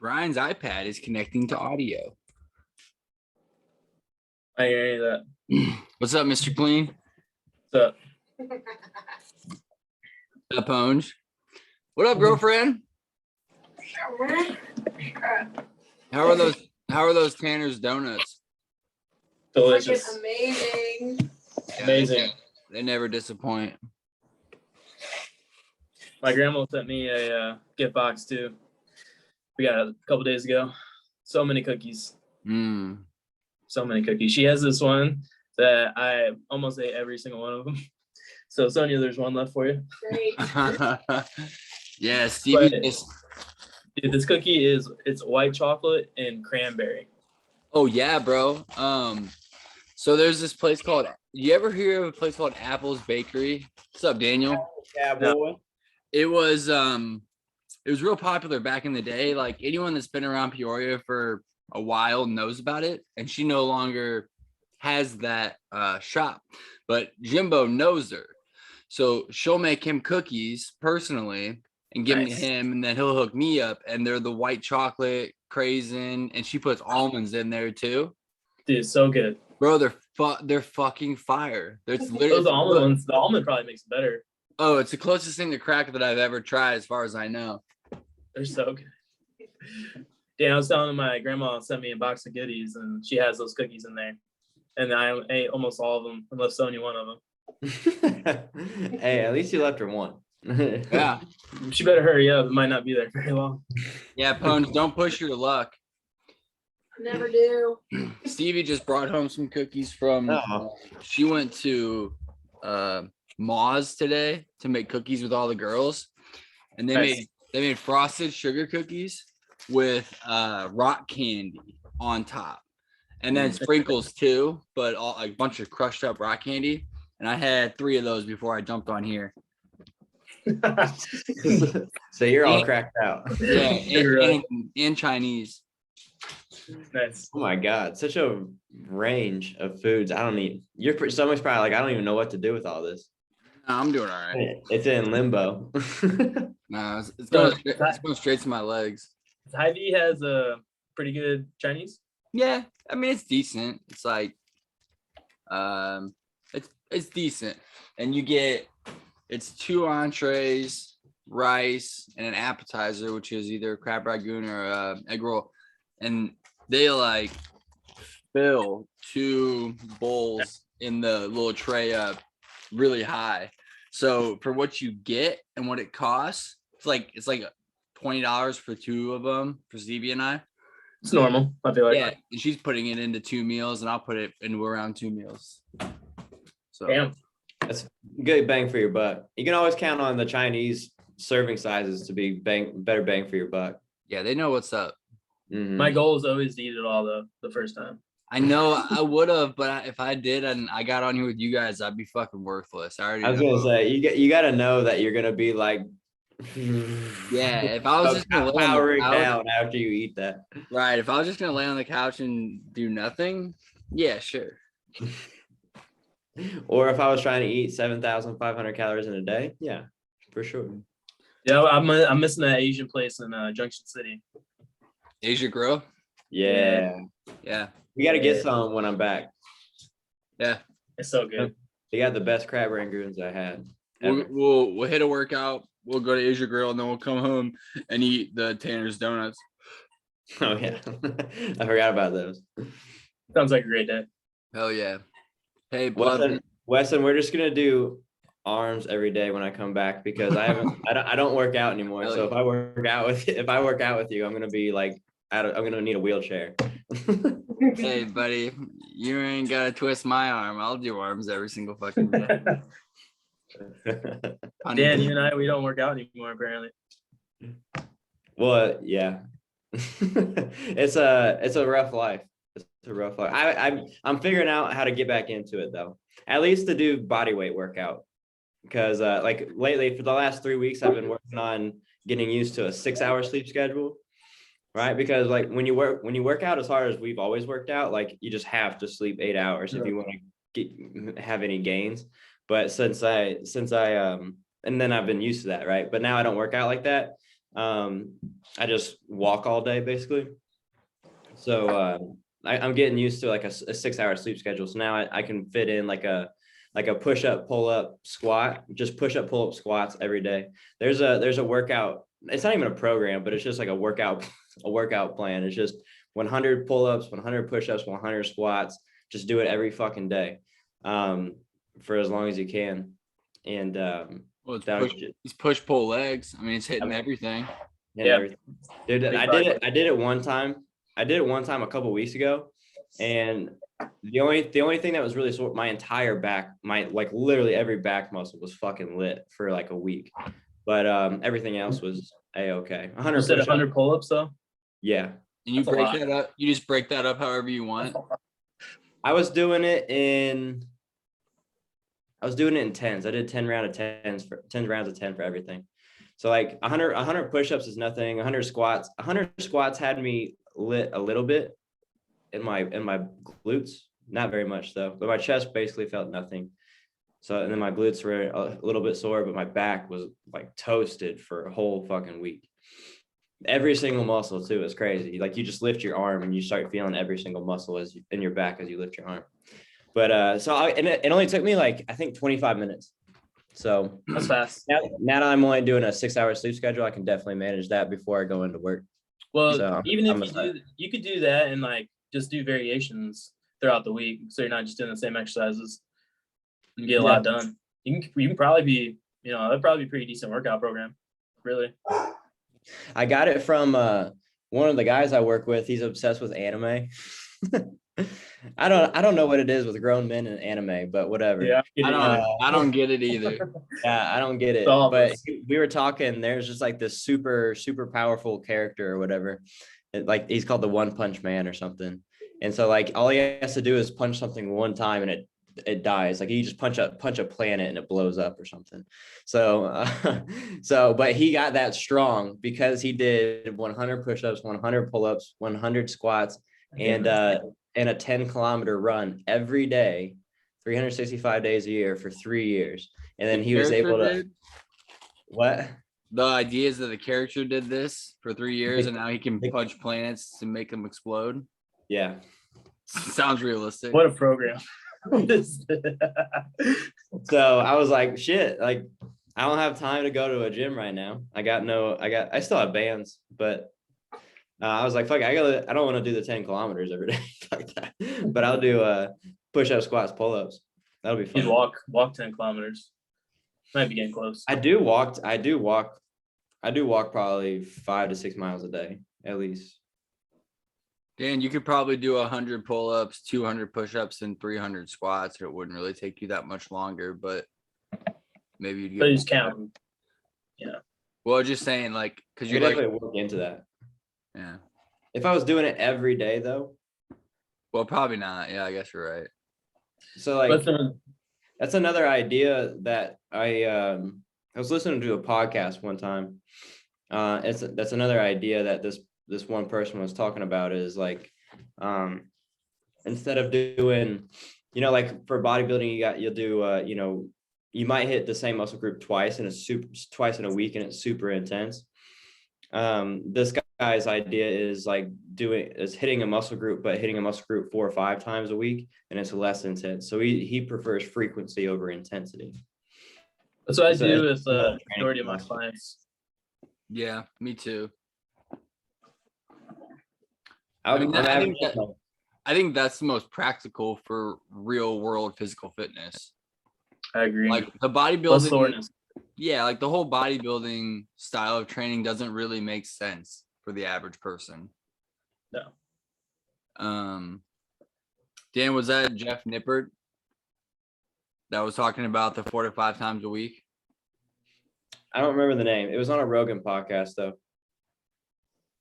Brian's iPad is connecting to audio. I hear that. What's up, Mr. Clean? What's up? Up, Ponge? What up, girlfriend? How are those Tanner's donuts? Delicious. Amazing. Amazing. They never disappoint. My grandma sent me a gift box too. We got it a couple days ago. So many cookies. So many cookies. She has this one that I almost ate every single one of them. So Sonia, there's one left for you. Great. Yeah, Stevie. Dude, this cookie it's white chocolate and cranberry. Oh yeah, bro. So there's this place called. You ever hear of a place called Apple's Bakery? What's up, Daniel? Yeah, boy. It was real popular back in the day. Like anyone that's been around Peoria for a while knows about it, and she no longer has that shop, but Jimbo knows her, so she'll make him cookies personally and give them to him, and then he'll hook me up, and they're the white chocolate craisin, and she puts almonds in there too. Dude, so good, bro. They're fucking fire. It's literally those almond ones. The almond probably makes it better. Oh, it's the closest thing to crack that I've ever tried, as far as I know. They're so good. Dan, I was telling my grandma sent me a box of goodies, and she has those cookies in there. And I ate almost all of them, and left Sonia one of them. Hey, at least you left her one. Yeah. She better hurry up. It might not be there very long. Yeah, Pones, don't push your luck. Never do. Stevie just brought home some cookies from. She went to Ma's today to make cookies with all the girls, and they made frosted sugar cookies with rock candy on top, and then sprinkles too, but a bunch of crushed up rock candy. And I had 3 of those before I jumped on here. So you're all cracked out. Yeah, in Chinese. Nice. Oh my God, such a range of foods. I don't need. Your stomach's probably like, I don't even know what to do with all this. No, I'm doing all right. It's in limbo. No, it's going straight to my legs. Hy-Vee has a pretty good Chinese. Yeah, I mean it's decent. It's like, it's decent, and it's 2 entrees, rice, and an appetizer, which is either crab ragoon or egg roll, and they like fill 2 bowls in the little tray up really high. So for what you get and what it costs, it's like $20 for 2 of them for Stevie and I. It's normal, I feel like. Yeah, and she's putting it into 2 meals, and I'll put it into around 2 meals. So damn, that's good bang for your buck. You can always count on the Chinese serving sizes to be better bang for your buck. Yeah, they know what's up. Mm-hmm. My goal is always to eat it all the first time. I know I would have, but if I did and I got on here with you guys, I'd be fucking worthless. I was gonna say you got to know that you're gonna be like, yeah. If I was just gonna powering down after you eat that, right? If I was just gonna lay on the couch and do nothing, yeah, sure. Or if I was trying to eat 7,500 calories in a day, yeah, for sure. Yeah, I'm missing that Asian place in Junction City. Asia Grill. Yeah. We got to get some when I'm back. Yeah, it's so good. They got the best crab rangoons I had. We'll hit a workout. We'll go to Asia Grill, and then we'll come home and eat the Tanner's donuts. Oh yeah, I forgot about those. Sounds like a great day. Hell yeah. Hey, Weston, we're just gonna do arms every day when I come back because I don't work out anymore. So if I work out with you, I'm gonna be like I'm gonna need a wheelchair. Hey, buddy, you ain't gotta twist my arm. I'll do arms every single fucking day. Dan, you and I, we don't work out anymore apparently. Well, yeah. It's a rough life. It's a rough life. I'm figuring out how to get back into it though. At least to do body weight workout. Because like lately for the last 3 weeks I've been working on getting used to a 6-hour sleep schedule. Right? Because like when you work out as hard as we've always worked out, like you just have to sleep 8 hours if you want to have any gains. But since I and then I've been used to that, right? But now I don't work out like that. I just walk all day basically. So I'm getting used to like a 6-hour sleep schedule. So now I can fit in like a push up, pull up, squat, just push up, pull up squats every day. There's a workout. It's not even a program, but it's just like a workout plan. It's just 100 pull ups, 100 push ups, 100 squats. Just do it every fucking day, for as long as you can. And Well, it's push pull legs. I mean, it's hitting everything. Everything. Dude, I did it one time. I did it one time a couple weeks ago, and the only thing that was really sore, my entire back, literally every back muscle was fucking lit for like a week, but everything else was okay. 100. You said 100 pull-ups though. Yeah, and you break that up. You just break that up however you want. I was doing it in tens. I did 10 rounds of 10 for everything. So like 100 push-ups is nothing. 100 squats had me lit a little bit in my glutes, not very much though, but my chest basically felt nothing. So, and then my glutes were a little bit sore, but my back was like toasted for a whole fucking week. Every single muscle too is crazy. Like you just lift your arm and you start feeling every single muscle in your back as you lift your arm. But it only took me like, I think 25 minutes. So that's fast. Now that I'm only doing a 6-hour sleep schedule, I can definitely manage that before I go into work. Well, so even if you could do that and like just do variations throughout the week, so you're not just doing the same exercises, and get a lot done. You can probably be, that'd probably be a pretty decent workout program, really. I got it from one of the guys I work with. He's obsessed with anime. I don't know what it is with grown men and anime, but whatever. Yeah, I don't get it either. Yeah, I don't get it. But we were talking. There's just like this super powerful character or whatever. Like he's called the One Punch Man or something. And so like all he has to do is punch something one time and it dies. Like you just punch a planet and it blows up or something. So but he got that strong because he did 100 push-ups, 100 pull-ups, 100 squats, and a 10-kilometer run every day, 365 days a year for 3 years. And then he was able to what? The idea is that the character did this for 3 years and now he can punch planets to make them explode. Yeah. Sounds realistic. What a program. So I was like, shit, like I don't have time to go to a gym right now. I still have bands, but I was like, fuck, I don't want to do the 10 kilometers every day like that, but I'll do push-ups, squats, pull-ups. That'll be fun. You'd walk 10 kilometers. Might be getting close. I do walk probably 5 to 6 miles a day, at least. Dan, you could probably do 100 pull-ups, 200 push-ups, and 300 squats. It wouldn't really take you that much longer, but maybe you'd get. But just count. Yeah. Well, just saying, like, because you you're definitely work into that. Yeah. If I was doing it every day, though. Well, probably not. Yeah, I guess you're right. So, like, that's another idea that I was listening to a podcast one time. That's another idea that this one person was talking about is like, instead of doing, like for bodybuilding, you'll do, you might hit the same muscle group twice in a week and it's super intense. This guy's idea is hitting a muscle group, but hitting a muscle group 4 or 5 times a week, and it's less intense. So he prefers frequency over intensity. That's what I do with the majority of my clients. Yeah, me too. I think that's the most practical for real world physical fitness. I agree. Like the bodybuilding, yeah, like the whole bodybuilding style of training doesn't really make sense for the average person. No. Dan, was that Jeff Nippert that was talking about the 4 to 5 times a week? I don't remember the name. It was on a Rogan podcast though.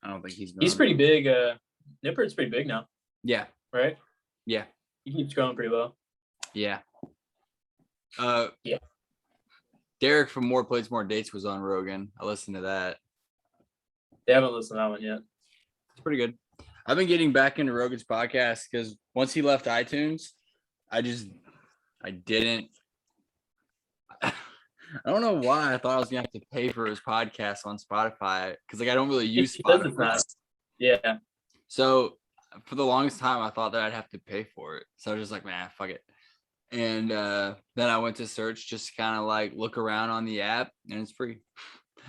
I don't think he's pretty big. Nippert's pretty big now. Yeah. Right? Yeah. He keeps growing pretty well. Yeah. Yeah. Derek from More Plates, More Dates was on Rogan. I listened to that. They haven't listened to that one yet. It's pretty good. I've been getting back into Rogan's podcast because once he left iTunes, I didn't. I don't know why I thought I was gonna have to pay for his podcast on Spotify because like I don't really use He says it's Spotify. not. Yeah. So for the longest time I thought that I'd have to pay for it. So I was just like, man, fuck it. And then I went to search just to kind of like look around on the app and it's free.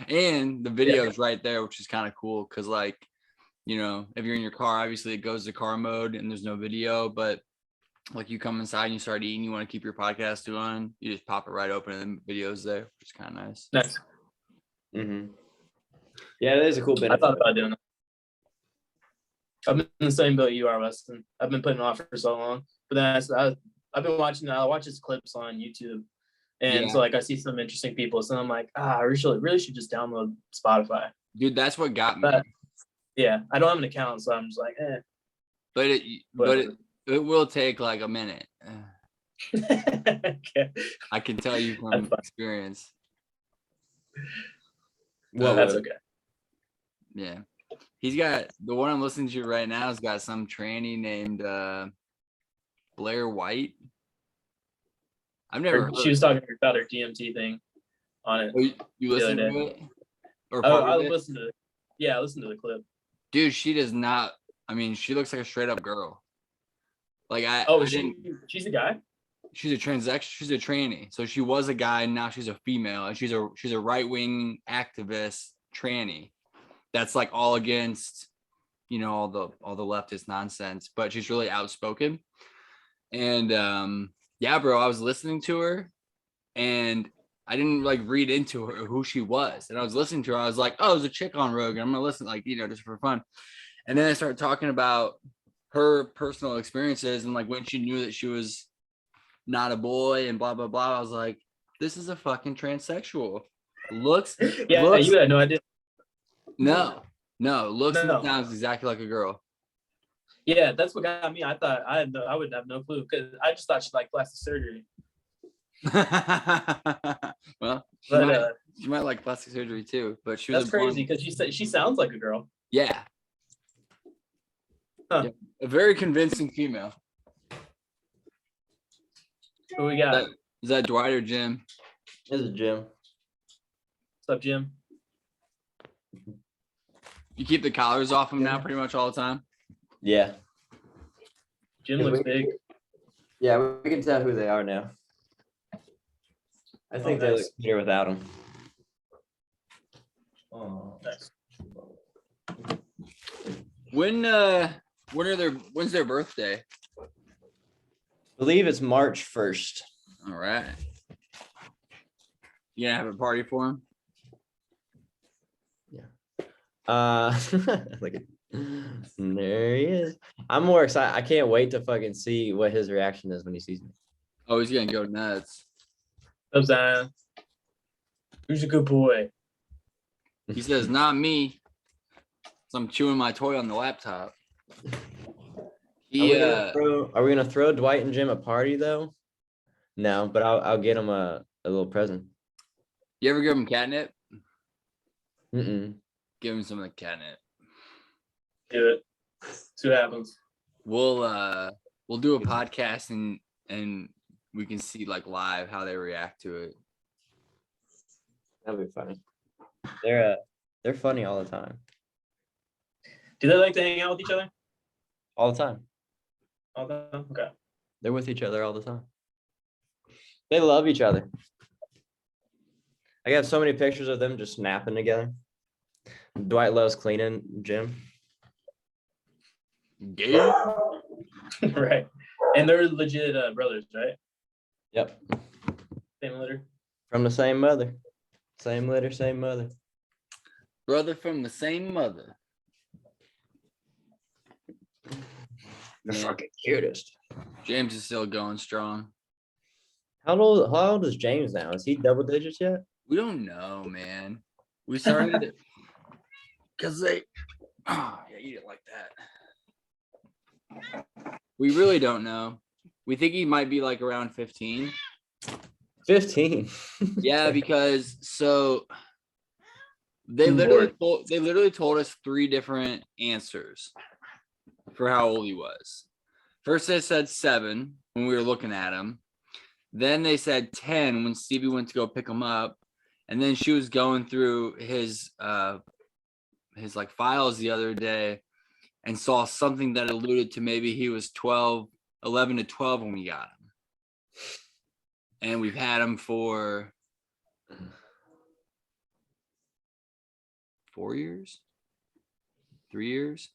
And the video is right there, which is kind of cool because like, you know, if you're in your car, obviously it goes to car mode and there's no video, but like you come inside and you start eating, you want to keep your podcast on, you just pop it right open and the video's there, which is kind of nice. Nice. Mm-hmm. Yeah, that is a cool I benefit. thought about doing that. I've been in the same boat you are, Weston. I've been putting it off for so long, but then I've been watching. I watch his clips on YouTube, and so like I see some interesting people, so I'm like, I really should just download Spotify. Dude, that's what got me. But yeah, I don't have an account, so I'm just like, But it will take like a minute. Okay. I can tell you from experience. Well, That's okay. Yeah. He's got the one I'm listening to right now has got some tranny named Blair White. I've never heard She was talking about her DMT thing on it. Oh, you listen the other to day. it? Or I part of it? listened to it. Yeah, I listened to the clip. Dude, she does not. I mean, she looks like a straight up girl. Like I She's a guy? she's a transex, she's a tranny. So she was a guy, and now she's a female, and she's a right-wing activist tranny. That's like all against, you know, all the leftist nonsense, but she's really outspoken. And yeah, bro, I was listening to her and I didn't like read into her who she was. And I was listening to her, I was like, oh, there's a chick on Rogan. I'm gonna listen, like, you know, just for fun. And then I started talking about her personal experiences and like when she knew that she was not a boy and blah blah blah. I was like, this is a fucking transsexual. Looks You had no idea. looks and No. sounds exactly like a girl. Yeah, that's what got me. I thought I would have no clue because I just thought she liked plastic surgery. Well, But she might like plastic surgery too, but she was that's crazy because she sounds like a girl. Yeah. Huh. Yeah. A very convincing female. Who we got? Is that Dwight or Jim? This is Jim. What's up, Jim? You keep the collars off him now pretty much all the time? Yeah. Jim looks big. Yeah, we can tell who they are now. I think they look better without them. Oh, nice. When's their birthday? I believe it's March 1st. All right. You gonna have a party for him? Look at there he is. I'm more excited. I can't wait to fucking see what his reaction is when he sees me. Oh, he's gonna go nuts. What's up, Zion? Who's a good boy? He says, not me. So I'm chewing my toy on the laptop. Are we gonna throw Dwight and Jim a party though? No, but I'll get him a little present. You ever give him catnip? Mm-mm. Give him some of the catnip. Do it. See what happens. We'll do a podcast and we can see like live how they react to it. That'd be funny. They're funny all the time. Do they like to hang out with each other? All the time. All the time? Okay. They're with each other all the time. They love each other. I got so many pictures of them just napping together. Dwight loves cleaning Jim. Gay? Right. And they're legit brothers, right? Yep. Same litter. From the same mother. Same litter, same mother. Brother from the same mother. The Yeah. fucking cutest. James is still going strong. How old is James now? Is he double digits yet? We don't know, man. We started because they yeah, eat it like that. We really don't know. We think he might be like around 15. 15. Yeah, because so they literally told us 3 different answers for how old he was. First they said 7 when we were looking at him. Then they said 10 when Stevie went to go pick him up. And then she was going through his like files the other day and saw something that alluded to maybe he was 11 to 12 when we got him. And we've had him for 4 years, 3 years.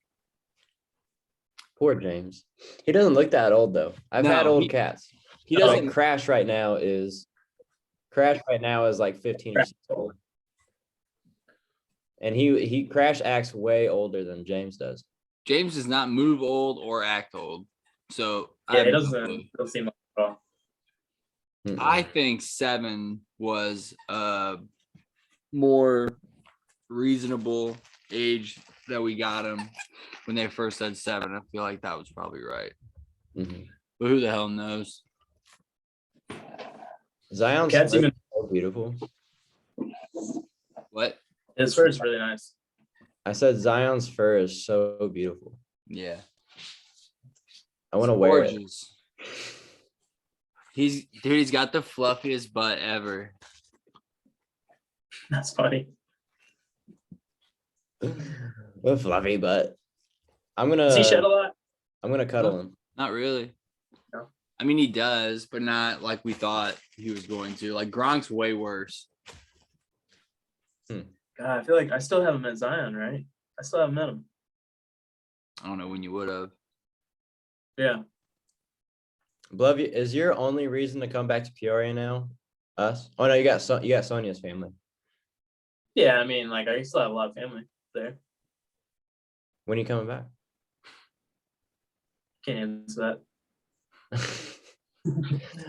Poor James. He doesn't look that old though. I've had No, old cats. He Like doesn't. Crash right now is like 15 or 16 old. And he Crash acts way older than James does. James does not move old or act old. So Yeah, have it no doesn't clue. seem like at all. Mm-mm. I think 7 was a more reasonable age that we got him when they first said 7. I feel like that was probably right. Mhm. But who the hell knows? Zion's Cats fur even is so beautiful. What? his fur is really nice. I said Zion's fur is so beautiful. Yeah. I want to wear it. Gorgeous. He's got the fluffiest butt ever. That's funny. A fluffy butt. I'm Does he shed a gonna lot? cuddle him. Not really. No. I mean, he does, but not like we thought he was going to. Like Gronk's way worse. God, I feel like I still haven't met Zion, right? I still haven't met him. I don't know when you would have. Yeah. Love you. Is your only reason to come back to Peoria now? Us? Oh no, you got Sonia's family. Yeah, I mean, like I still have a lot of family there. When are you coming back? Can't answer that.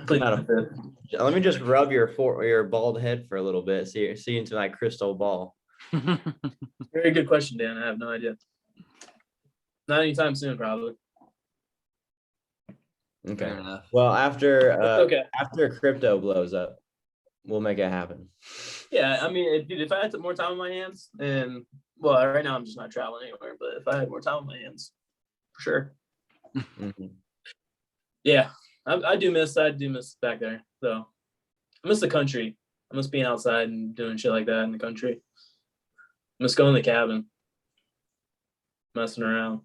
Please. Not a- Let me just rub your bald head for a little bit. See into my crystal ball. Very good question, Dan. I have no idea. Not anytime soon, probably. Okay. Fair enough. Well, after Okay. after crypto blows up, we'll make it happen. Yeah, I mean, dude, if I had more time on my hands, and well, right now I'm just not traveling anywhere, but if I had more time on my hands, for sure. Mhm. Yeah, I do miss back there, though. I miss the country. I miss being outside and doing shit like that in the country. I miss going to the cabin, messing around.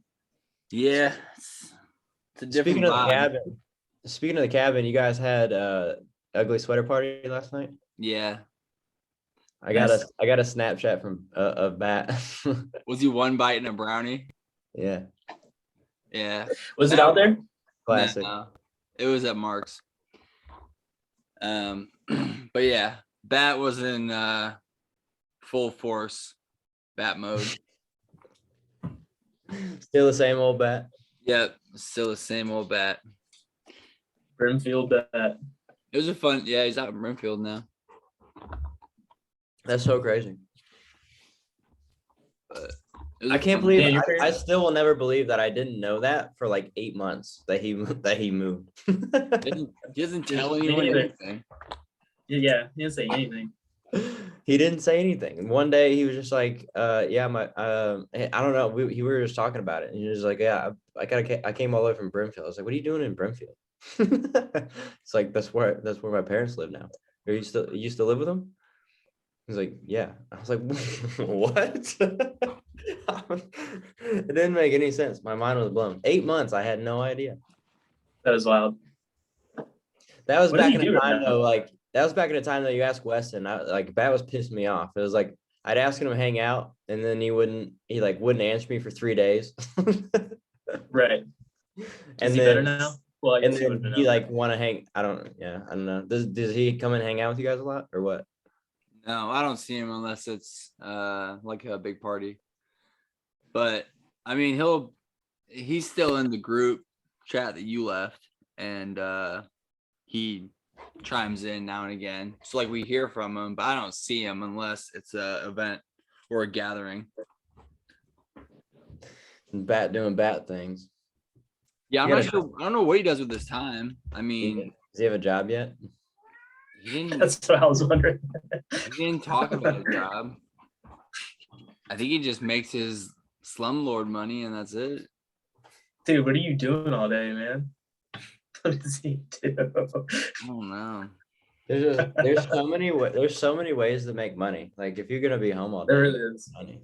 Yeah. It's a different Speaking of the vibe. cabin, you guys had ugly sweater party last night. Yeah. I got a Nice. Snapchat from of Bat. Was he one bite and a brownie? Yeah, Yeah. Was it out there? classic. No, it was at Mark's. But yeah, Bat was in full force Bat mode. Still the same old Bat. Yep, still the same old Bat. Brimfield bat. It was a fun. Yeah, he's out in Brimfield now. That's so crazy. It was I a can't fun believe. Yeah, your I parents- still will never believe that I didn't know that for like 8 months that he moved. He doesn't tell Me anyone neither. anything. Yeah, he didn't say anything. He didn't say anything. And one day he was just like, yeah, my I don't know. We were just talking about it. And he was like, yeah, I came all the way from Brimfield. I was like, what are you doing in Brimfield? It's like that's where my parents live now. You used to live with them? He's like, yeah. I was like, what? It didn't make any sense. My mind was blown. 8 months. I had no idea. That was wild. That was What does back he in the do time now? though. Like that was back in the time that you asked Weston. That was pissing me off. It was like I'd ask him to hang out, and then he wouldn't answer me for 3 days. Right. And Is he then better now? Well, I and guess he would then have he been. like want to hang. I don't know. Does he come and hang out with you guys a lot or what? No, I don't see him unless it's like a big party. But I mean, he's still in the group chat that you left, and he chimes in now and again. So like we hear from him, but I don't see him unless it's a event or a gathering. And Bat doing Bat things. Yeah, I'm You not gotta- sure. I don't know what he does with his time. I mean, Does he have a job yet? he didn't. That's what I was wondering. He didn't talk about his job. I think he just makes his slumlord money and that's it. Dude, what are you doing all day, man? What does he do? I don't know. There's so many ways to make money. Like if you're gonna be home all day, There really is. money.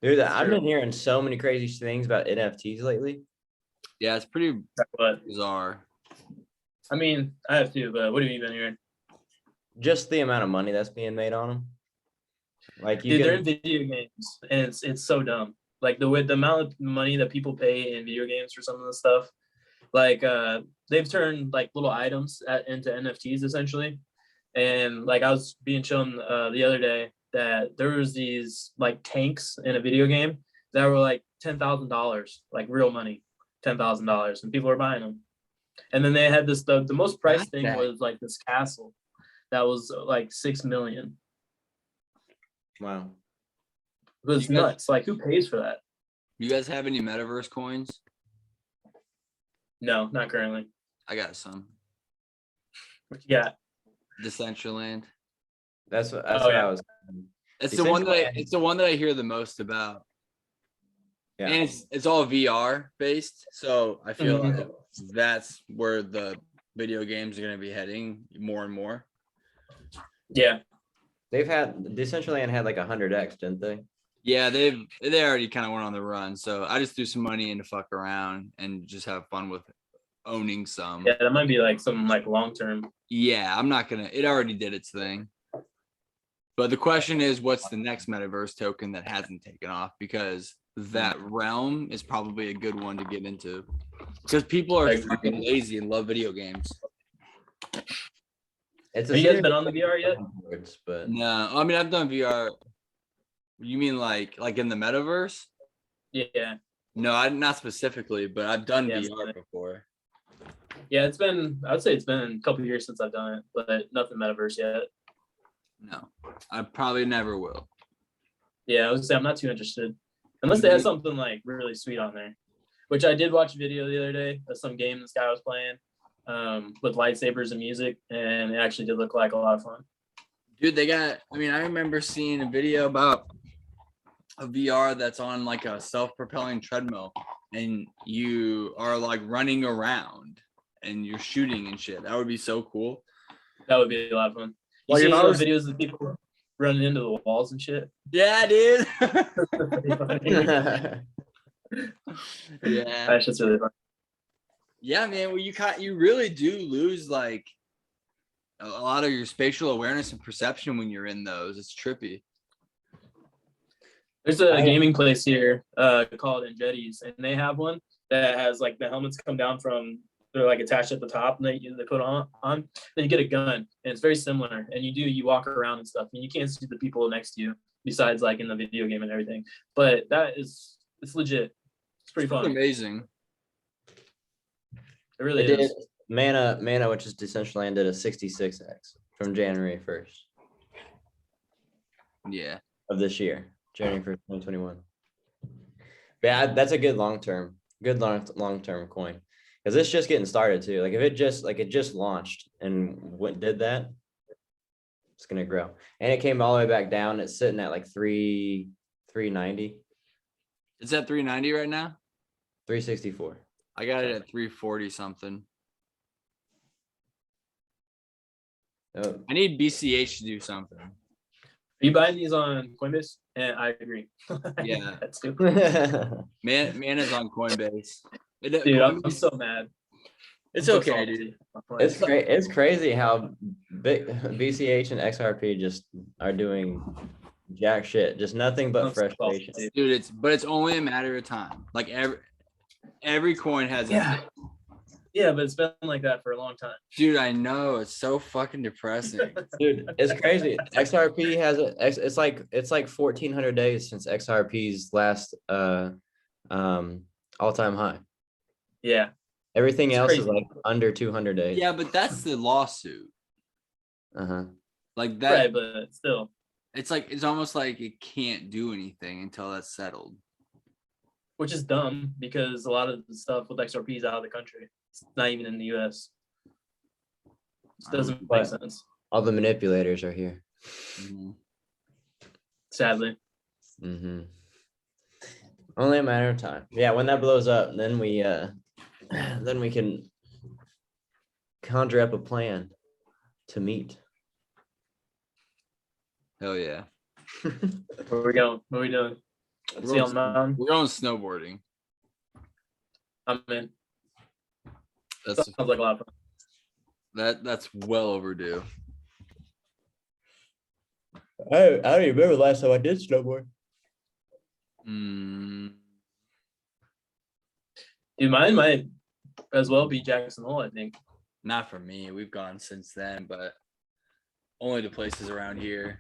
Dude, I've true. been hearing so many crazy things about NFTs lately. Yeah, it's pretty But bizarre. I mean, I have to. But what have you been hearing? Just the amount of money that's being made on them. Like you Dude, they're in can, video games, and it's so dumb. Like the amount of money that people pay in video games for some of the stuff. Like they've turned like little items into NFTs essentially. And like I was being shown the other day that there was these like tanks in a video game that were like $10,000, like real money, $10,000, and people were buying them. And then they had this the most priced thing That- was like this castle that was like 6 million. wow. It was You guys- nuts. Like who pays for that? You guys have any metaverse coins? No, not currently. I got some. What you got? Decentraland. That's what Oh, I yeah. was. It's the one that Decentraland. it's the one that I hear the most about. Yeah. And it's all VR based. So I feel Mhm. like that's where the video games are gonna be heading more and more. Yeah. They've had Decentraland had like 100x, didn't they? Yeah, they already kind of went on the run. So I just threw some money in to fuck around and just have fun with owning some. Yeah, that might be like some like long term. Yeah, I'm not gonna. It already did its thing. But the question is, what's the next metaverse token that hasn't taken off? Because that realm is probably a good one to get into. Because people are I agree. fucking lazy and love video games. It's Have you guys been on the VR yet? But No, I mean I've done VR. You mean like in the metaverse? Yeah. No, I not specifically, but I've done Yeah, VR before. Yeah, it's been, I would say it's been a couple of years since I've done it, but nothing metaverse yet. No, I probably never will. Yeah, I would say I'm not too interested. Unless they have something like really sweet on there. Which I did watch a video the other day of some game this guy was playing with lightsabers and music, and it actually did look like a lot of fun. Dude, they got, I mean, I remember seeing a video about a VR that's on like a self-propelling treadmill and you are like running around and you're shooting and shit. That would be so cool. That would be a lot of fun. You Well, see if I those was- videos of people running into the walls and shit? Yeah, dude. That Yeah. shit's really fun. Yeah, man. Well, you really do lose like a lot of your spatial awareness and perception when you're in those. It's trippy. There's a gaming place here called Enjetti's, and they have one that has like the helmets come down from, they're like attached at the top, and they put on. Then you get a gun, and it's very similar. And you walk around and stuff, and you can't see the people next to you besides like in the video game and everything. But it's legit. It's pretty It's fun. amazing. It really It did. is. Mana, which is Decentraland, did a 66x from January 1st Yeah. of this year, January 1st, 2021. But yeah, that's a good long term coin because it's just getting started too. Like if it just launched and did that, it's gonna grow. And it came all the way back down. It's sitting at like 390, It's at 390 right now. 364. I got it at 340 something. Oh, I need BCH to do something. Are you buying these on Coinbase? And I agree. Yeah. That's stupid. Man is on Coinbase. Dude, I'm so mad. It's I'm so okay, salty. dude. It's great. It's crazy how big BCH and XRP just are doing jack shit. Just nothing but I'm so frustration. salty. Dude, it's only a matter of time. Like every coin has Yeah. Yeah, but it's been like that for a long time. Dude, I know. It's so fucking depressing. Dude, it's crazy. XRP has it's like 1,400 days since XRP's last all-time high. Yeah. Everything It's else is crazy. like under 200 days. Yeah, but that's the lawsuit. Uh-huh. Like that. Right, but still. It's like it's almost like it can't do anything until that's settled. Which is dumb because a lot of the stuff with XRP is out of the country. It's not even in the US. It doesn't make But- sense, All the manipulators are here. Mhm. sadly. Mm-hmm. Only a matter of time. Yeah, when that blows up, then we can conjure up a plan to meet. Hell yeah. Where we going? What are we doing? We're See on going, the mountain. we're going snowboarding. I'm in. That's Sounds like a lot of fun. that's well overdue. I don't even remember the last time I did snowboard. Mm, Dude, mine might as well be Jackson Hole, I think. not for me. We've gone since then, but only to places around here.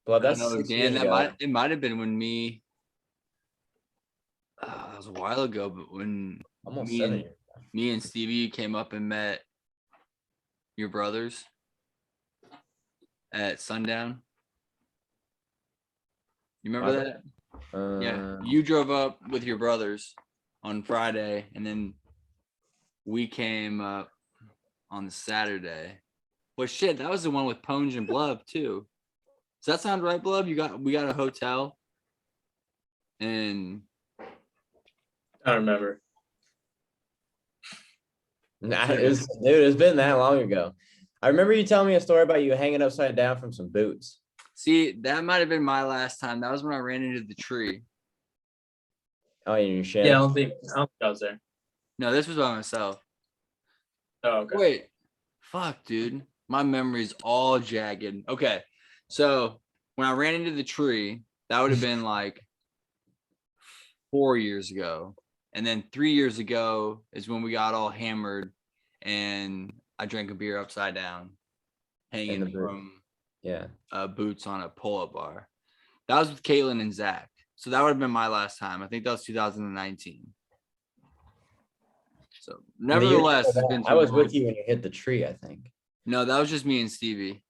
Well, I don't that's know, 6 Dan. years That ago. might have been when me. That was a while ago, but when Almost me 7 and, years. me and Stevie came up and met your brothers at sundown. You remember My that? Yeah, Uh, you drove up with your brothers on Friday, and then we came up on Saturday. Well, shit, that was the one with Ponge and Blub too. Does that sound right, Blub? We got a hotel, and I don't remember. Nah, dude, it's been that long ago. I remember you telling me a story about you hanging upside down from some boots. see, that might have been my last time. That was when I ran into the tree. Oh, in your shed. Yeah, I don't think I was there. No, this was by myself. Oh, okay. Wait, fuck, dude. My memory's all jagged. Okay, so when I ran into the tree, that would have been like 4 years ago. And then 3 years ago is when we got all hammered and I drank a beer upside down, hanging the boot. from Yeah. boots on a pull-up bar. That was with Caitlin and Zach. So that would have been my last time. I think that was 2019. So And the year nevertheless, before it's that, been I too was long. with you when you hit the tree, I think. No, that was just me and Stevie.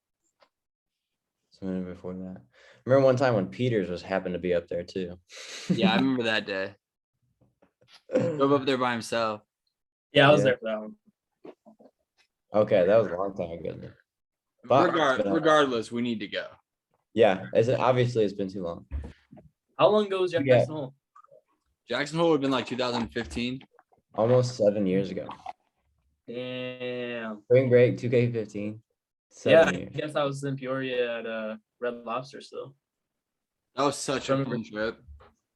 Something before that. Remember one time when Peters was happened to be up there too. Yeah, I remember that day. Drove up there by himself. Yeah, I was Yeah. there for that one. Okay, that was a long time ago. then. Fuck, it's been a- Regardless, we need to go. Yeah, obviously it's been too long. How long ago was Jackson Yeah. Hole? Jackson Hole would have been like 2015. Almost 7 years ago. Damn. Spring break, 2K15. Yeah, 7 I years. guess I was in Peoria at Red Lobster still. That was such a Remember- fun trip.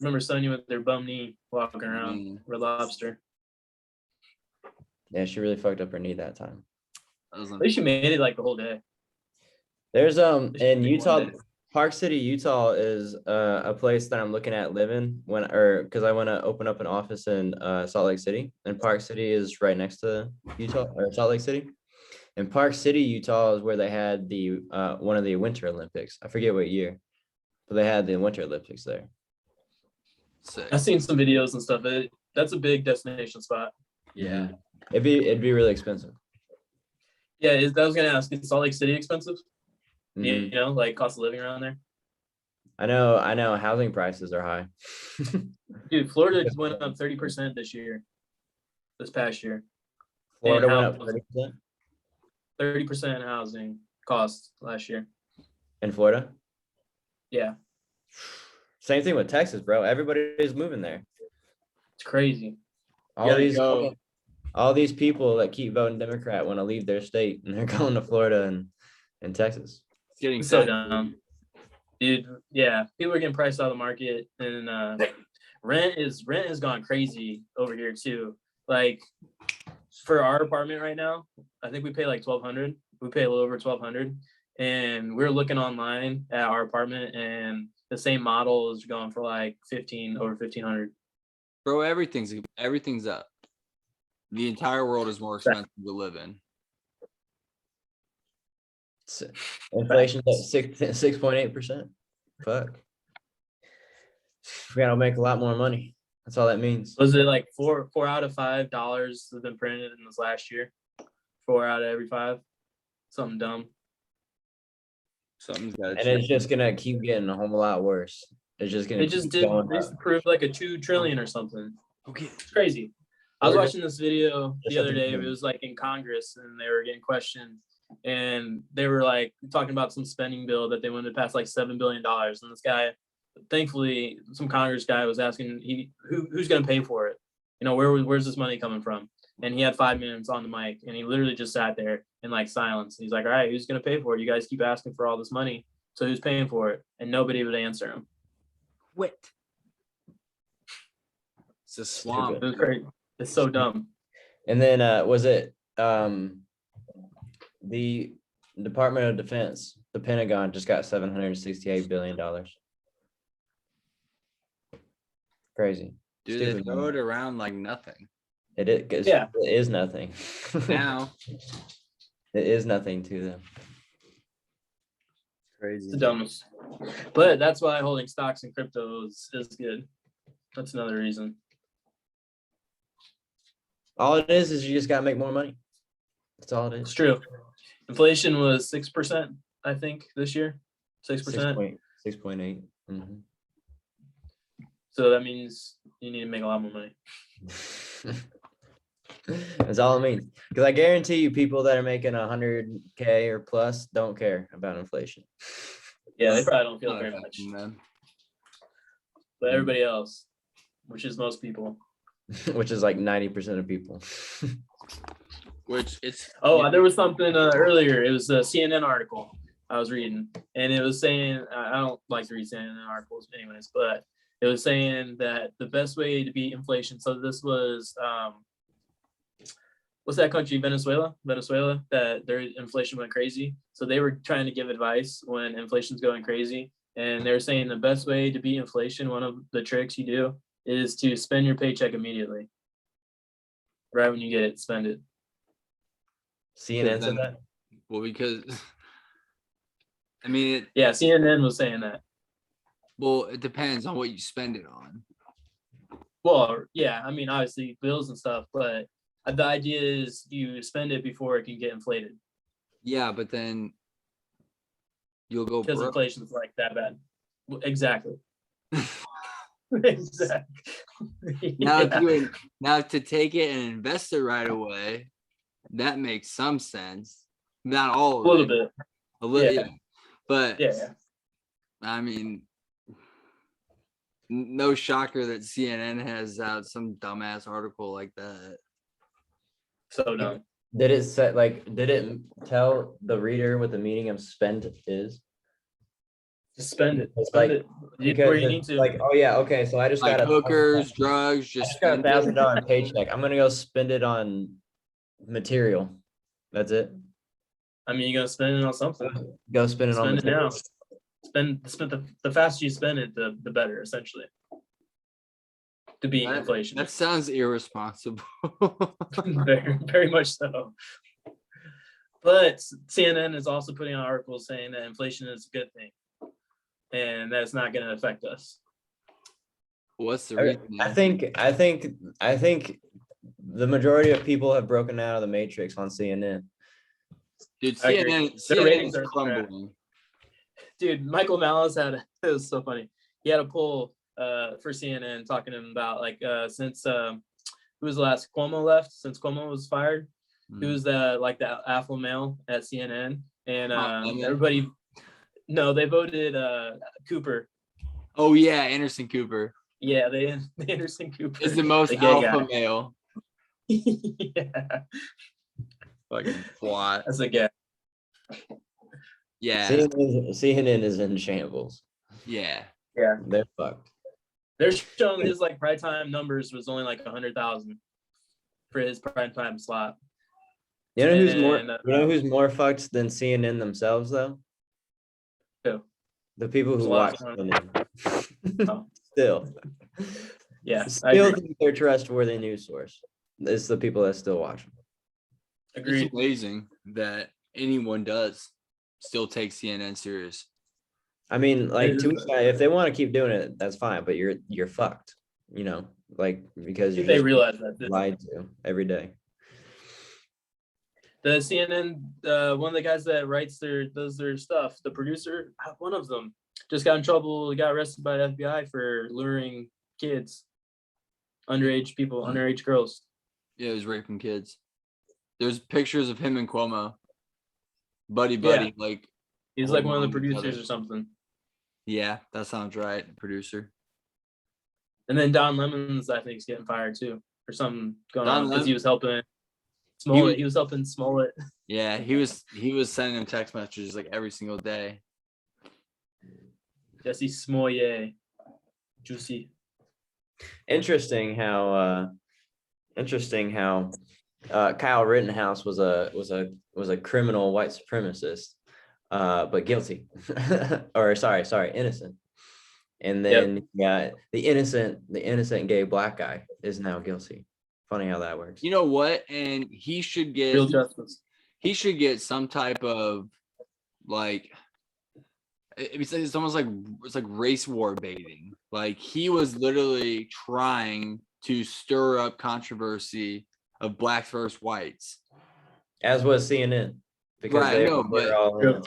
Remember Sonya with their bum knee walking around Mm. Red Lobster. Yeah, she really fucked up her knee that time. That was At least she made it like the whole day. There's Just in pick Utah, one day. Park City, Utah is a place that I'm looking at living because I want to open up an office in Salt Lake City, and Park City is right next to Utah or Salt Lake City. And Park City, Utah is where they had the one of the Winter Olympics. I forget what year, but they had the Winter Olympics there. sick. I've seen some videos and stuff. That's a big destination spot. Yeah. It'd be really expensive. Yeah, I was gonna ask, is Salt Lake City expensive? Mhm. You know, like cost of living around there. I know housing prices are high. Dude, Florida just went up 30% this past year. Florida And went up housing. 30% 30% housing costs last year. in Florida. Yeah, Same thing with Texas, bro. Everybody's moving there. it's crazy. All Yeah, these go. all these people that keep voting Democrat want to leave their state and they're going to Florida and Texas. It's getting It's so sad. dumb. Dude, yeah, people are getting priced out of the market, and rent has gone crazy over here too. Like for our apartment right now, I think we pay like $1,200. We pay a little over $1,200, and we're looking online at our apartment, and the same model is going for like over $1,500. Bro, everything's up. The entire world is more expensive to live in. Inflation's at 6.8%. Fuck. We gotta make a lot more money. That's all that means. Was it like four out of $5 have been printed in this last year? 4 out of every 5, something dumb. Something's got to And it's just gonna keep getting a whole lot worse. It's just gonna They just keep did. going They up. just approved like a 2 trillion or something. Okay. It's crazy. I was Or watching this video just the other at the day. It beginning. was like in Congress, and they were getting questioned, and they were like talking about some spending bill that they wanted to pass like $7 billion. And this guy, thankfully, some Congress guy was asking, who's going to pay for it? You know, where's this money coming from? and he had 5 minutes on the mic, and he literally just sat there in like silence. He's like, all right, who's gonna pay for it? You guys keep asking for all this money, so who's paying for it? And nobody would answer him. Quit. It's a swamp. It was crazy. It's so dumb. And then was it the Department of Defense, the Pentagon just got $768 billion. Crazy. Dude, they Stupid throw money. it around like nothing. It is, Yeah. it is nothing. Now, It is nothing to them. crazy. It's the dumbest. But that's why holding stocks in crypto is good. That's another reason. All it is you just gotta make more money. That's all it It's is. true. Inflation was 6%, I think, this year. 6%. 6.8. Mhm. So that means you need to make a lot more money. That's all it means. Because I guarantee you, people that are making 100K or plus don't care about inflation. Yeah, they probably don't feel Not very much. affecting them. But everybody else, which is most people. Which is like 90% of people. Which it's Oh, there was something earlier. It was a CNN article I was reading, and it was saying I don't like to read CNN articles, anyways, but it was saying that the best way to beat inflation. So this was what's that country? Venezuela, that their inflation went crazy. So they were trying to give advice when inflation's going crazy, and they were saying the best way to beat inflation, one of the tricks you do, is to spend your paycheck immediately. Right when you get it, spend it. CNN said that. well because I mean it Yeah, CNN was saying that. well it depends on what you spend it on. Well, yeah, I mean, obviously bills and stuff, but the idea is you spend it before it can get inflated Yeah, but then you'll go because broke. inflation's like that bad. Exactly. Exactly. Now, if Yeah. you now to take it and invest it right away, that makes some sense. Not all of A little it, bit. a little, yeah. yeah. But Yeah. I mean, no shocker that CNN has out some dumbass article like that. So dumb. Did it set did it tell the reader what the meaning of spend is? Just spend it. It's Spend like- it Because where you need it's to. like, oh yeah, okay, so I just Like got hookers, drugs, I just just got spend it. $1,000 paycheck. I'm gonna go spend it on material. That's it. I mean, you're gonna spend it on something. Go spend it on Spend it now. material. Spend the faster you spend it, the better, essentially. To beat That, inflation. that sounds irresponsible. very, very much so. But CNN is also putting out articles saying that inflation is a good thing, and that's not going to affect us. What's the reason? I think the majority of people have broken out of the matrix on CNN. Dude, I agree. CNN, Their CNN ratings is are crap. crumbling. Dude, Michael Malice it was so funny. He had a poll for CNN talking to him about like since who was the last Cuomo left, since Cuomo was fired. Hmm. Who's the alpha male at CNN, and Lemon? everybody. No, they voted Cooper. Oh yeah, Anderson Cooper Yeah, they Anderson Cooper is the most the gay alpha guy. male. Yeah, Fucking twat. that's a guy. Yeah, CNN is in shambles. yeah. They're fucked. They're showing his like prime time numbers was only like 100,000 for his prime time slot. You know who's And, more fucked than CNN themselves though? Who? The people who There's a watch lot CNN. Oh. Still. Yeah, I Still agree. think they're trustworthy news source. It's the people that still watch them. Agreed. It's amazing that anyone does still take CNN serious. I mean, like It to is. each side, if they want to keep doing it, that's fine. But you're fucked. You know, like because you're They just realize that. lied to every day. The CNN, one of the guys that does their stuff, the producer, one of them just got in trouble. He got arrested by the FBI for luring kids, underage people, underage girls. Yeah, he was raping kids. There's pictures of him and Cuomo, buddy, like He's like one of the holding on to each producers other. or something. Yeah, that sounds right. Producer. And then Don Lemons, I think, is getting fired too. or something going Don on because he Lemon? was helping Smollett. He was helping Smollett. Yeah, he was sending him text messages like every single day. Jesse Smollett, juicy. Interesting how Kyle Rittenhouse was a criminal white supremacist, but guilty, or sorry, innocent. And then the innocent gay black guy is now guilty. Funny how that works. You know what? And he should Real get justice. some type of like it's almost like it's like race war baiting. Like he was literally trying to stir up controversy of blacks versus whites. As was CNN, because Right, I know, but all True.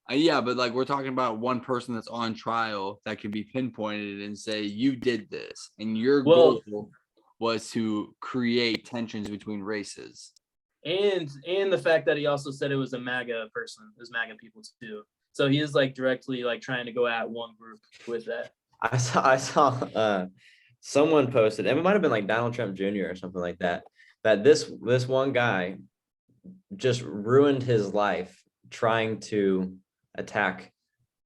yeah, but like we're talking about one person that's on trial that can be pinpointed and say you did this, and your Well- goal was to create tensions between races. And the fact that he also said it was a MAGA person, it was MAGA people too. So he is like directly like trying to go at one group with that. I saw someone posted, and it might have been like Donald Trump Jr. or something like that, that this one guy just ruined his life trying to attack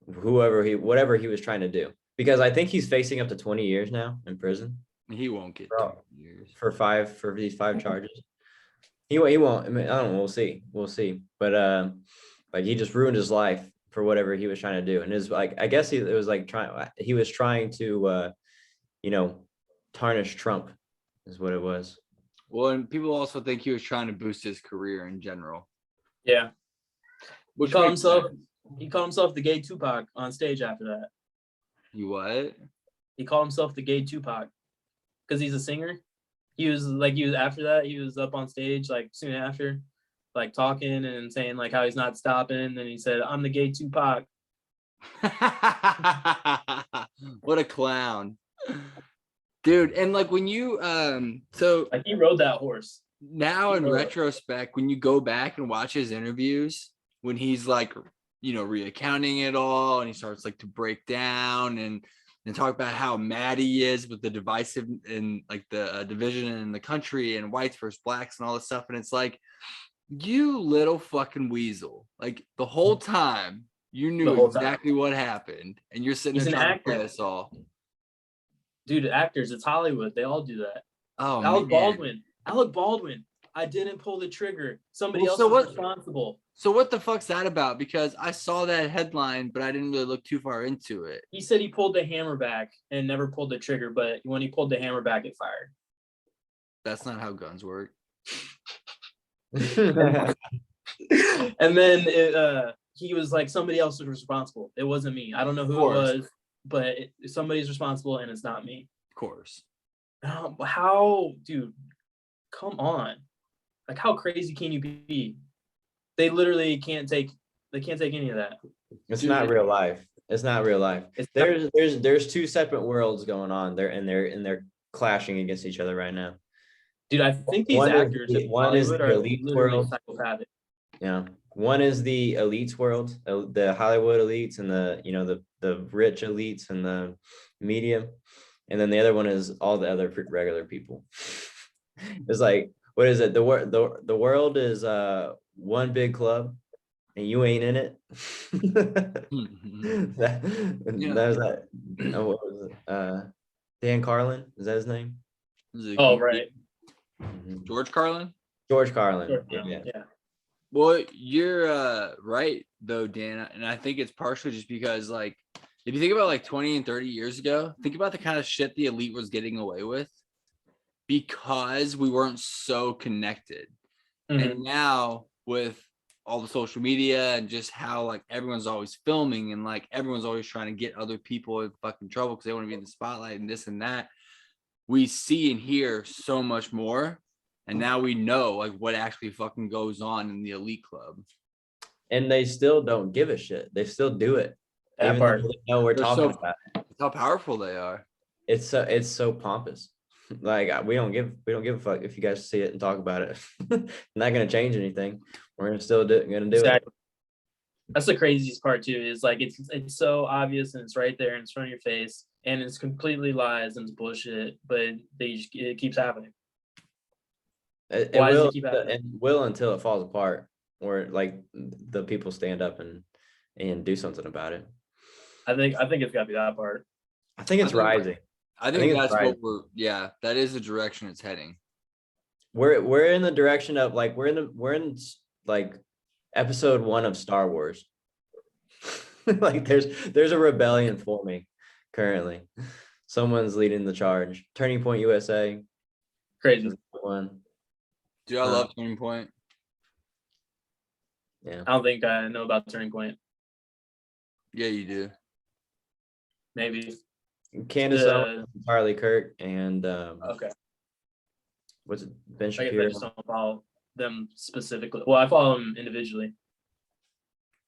whatever he was trying to do. Because I think he's facing up to 20 years now in prison He won't get Bro. 2 years. for these 5 charges. He won't. I mean, I don't know. We'll see. But like he just ruined his life for whatever he was trying to do. And it's like, I guess he was trying to tarnish Trump is what it was. Well, and people also think he was trying to boost his career in general. Yeah. Which He called makes himself sense. the gay Tupac on stage after that. You what? He called himself the gay Tupac because he's a singer. He was after that, he was up on stage like soon after, like talking and saying like how he's not stopping. And he said, "I'm the gay Tupac." What a clown. Dude, and like when you so Like he rode that horse. now in Yeah. retrospect, when you go back and watch his interviews, when he's like, reaccounting it all and he starts like to break down and talk about how mad he is with the divisive and like the division in the country and whites versus blacks and all this stuff. And it's like, you little fucking weasel. Like the whole time you The knew whole time. exactly what happened and you're sitting He's there an trying actor. to play us all. Dude, actors, it's Hollywood. They all do that. Oh, Alec man. Baldwin. I didn't pull the trigger. Somebody Well, else so was what- responsible. So what the fuck's that about? Because I saw that headline, but I didn't really look too far into it. He said he pulled the hammer back and never pulled the trigger, but when he pulled the hammer back, it fired. That's not how guns work. And then he was like, somebody else was responsible. It wasn't me. I don't know who it course. was, but somebody's responsible and it's not me. Of course. How, dude, come on. Like, how crazy can you be? They literally can't take any of that. It's Dude, not real life. It's not real life. It's There's 2 separate worlds going on there, and they're clashing against each other right now. Dude, I think these One is actors the- in one is Hollywood the are elite literally world. psychopathic. Yeah, one is the elites world, the Hollywood elites, and the rich elites and the media, and then the other one is all the other regular people. It's like, what is it? The world is one big club, and you ain't in it. That was that. What was it? Dan Carlin, is that his name? Oh, right. Mhm. George Carlin? George Carlin. Sure, Yeah. yeah. Well, you're right though, Dan. And I think it's partially just because like if you think about like 20 and 30 years ago, think about the kind of shit the elite was getting away with because we weren't so connected. Mhm. And now with all the social media and just how like everyone's always filming and like everyone's always trying to get other people in fucking trouble because they want to be in the spotlight and this and that, we see and hear so much more. And now we know like what actually fucking goes on in the elite club. And they still don't give a shit. They still do it. That Even part. though they know we're They're talking so- about it. How powerful they are. It's so pompous. Like we don't give a fuck if you guys see it and talk about it. Not gonna change anything. We're gonna still do it. Exactly. That's the craziest part too, is like it's so obvious and it's right there in front of your face and it's completely lies and it's bullshit, but it keeps happening. It Why does will it keep happening? it will until it falls apart, or like the people stand up and do something about it. I think it's got to be that part. I think it's I think- rising. I think think it's that's right. what that is the direction it's heading. We're in the direction of like we're in like episode 1 of Star Wars. Like there's a rebellion forming currently. Someone's leading the charge. Turning Point USA. Crazy. One. Dude, I love Turning Point. Yeah. I don't think I know about Turning Point. Yeah, you do. Maybe. Candace Owens, Charlie Kirk, and Okay. what's it? Ben I guess I Shapiro. just don't follow them specifically. Well, I follow them individually.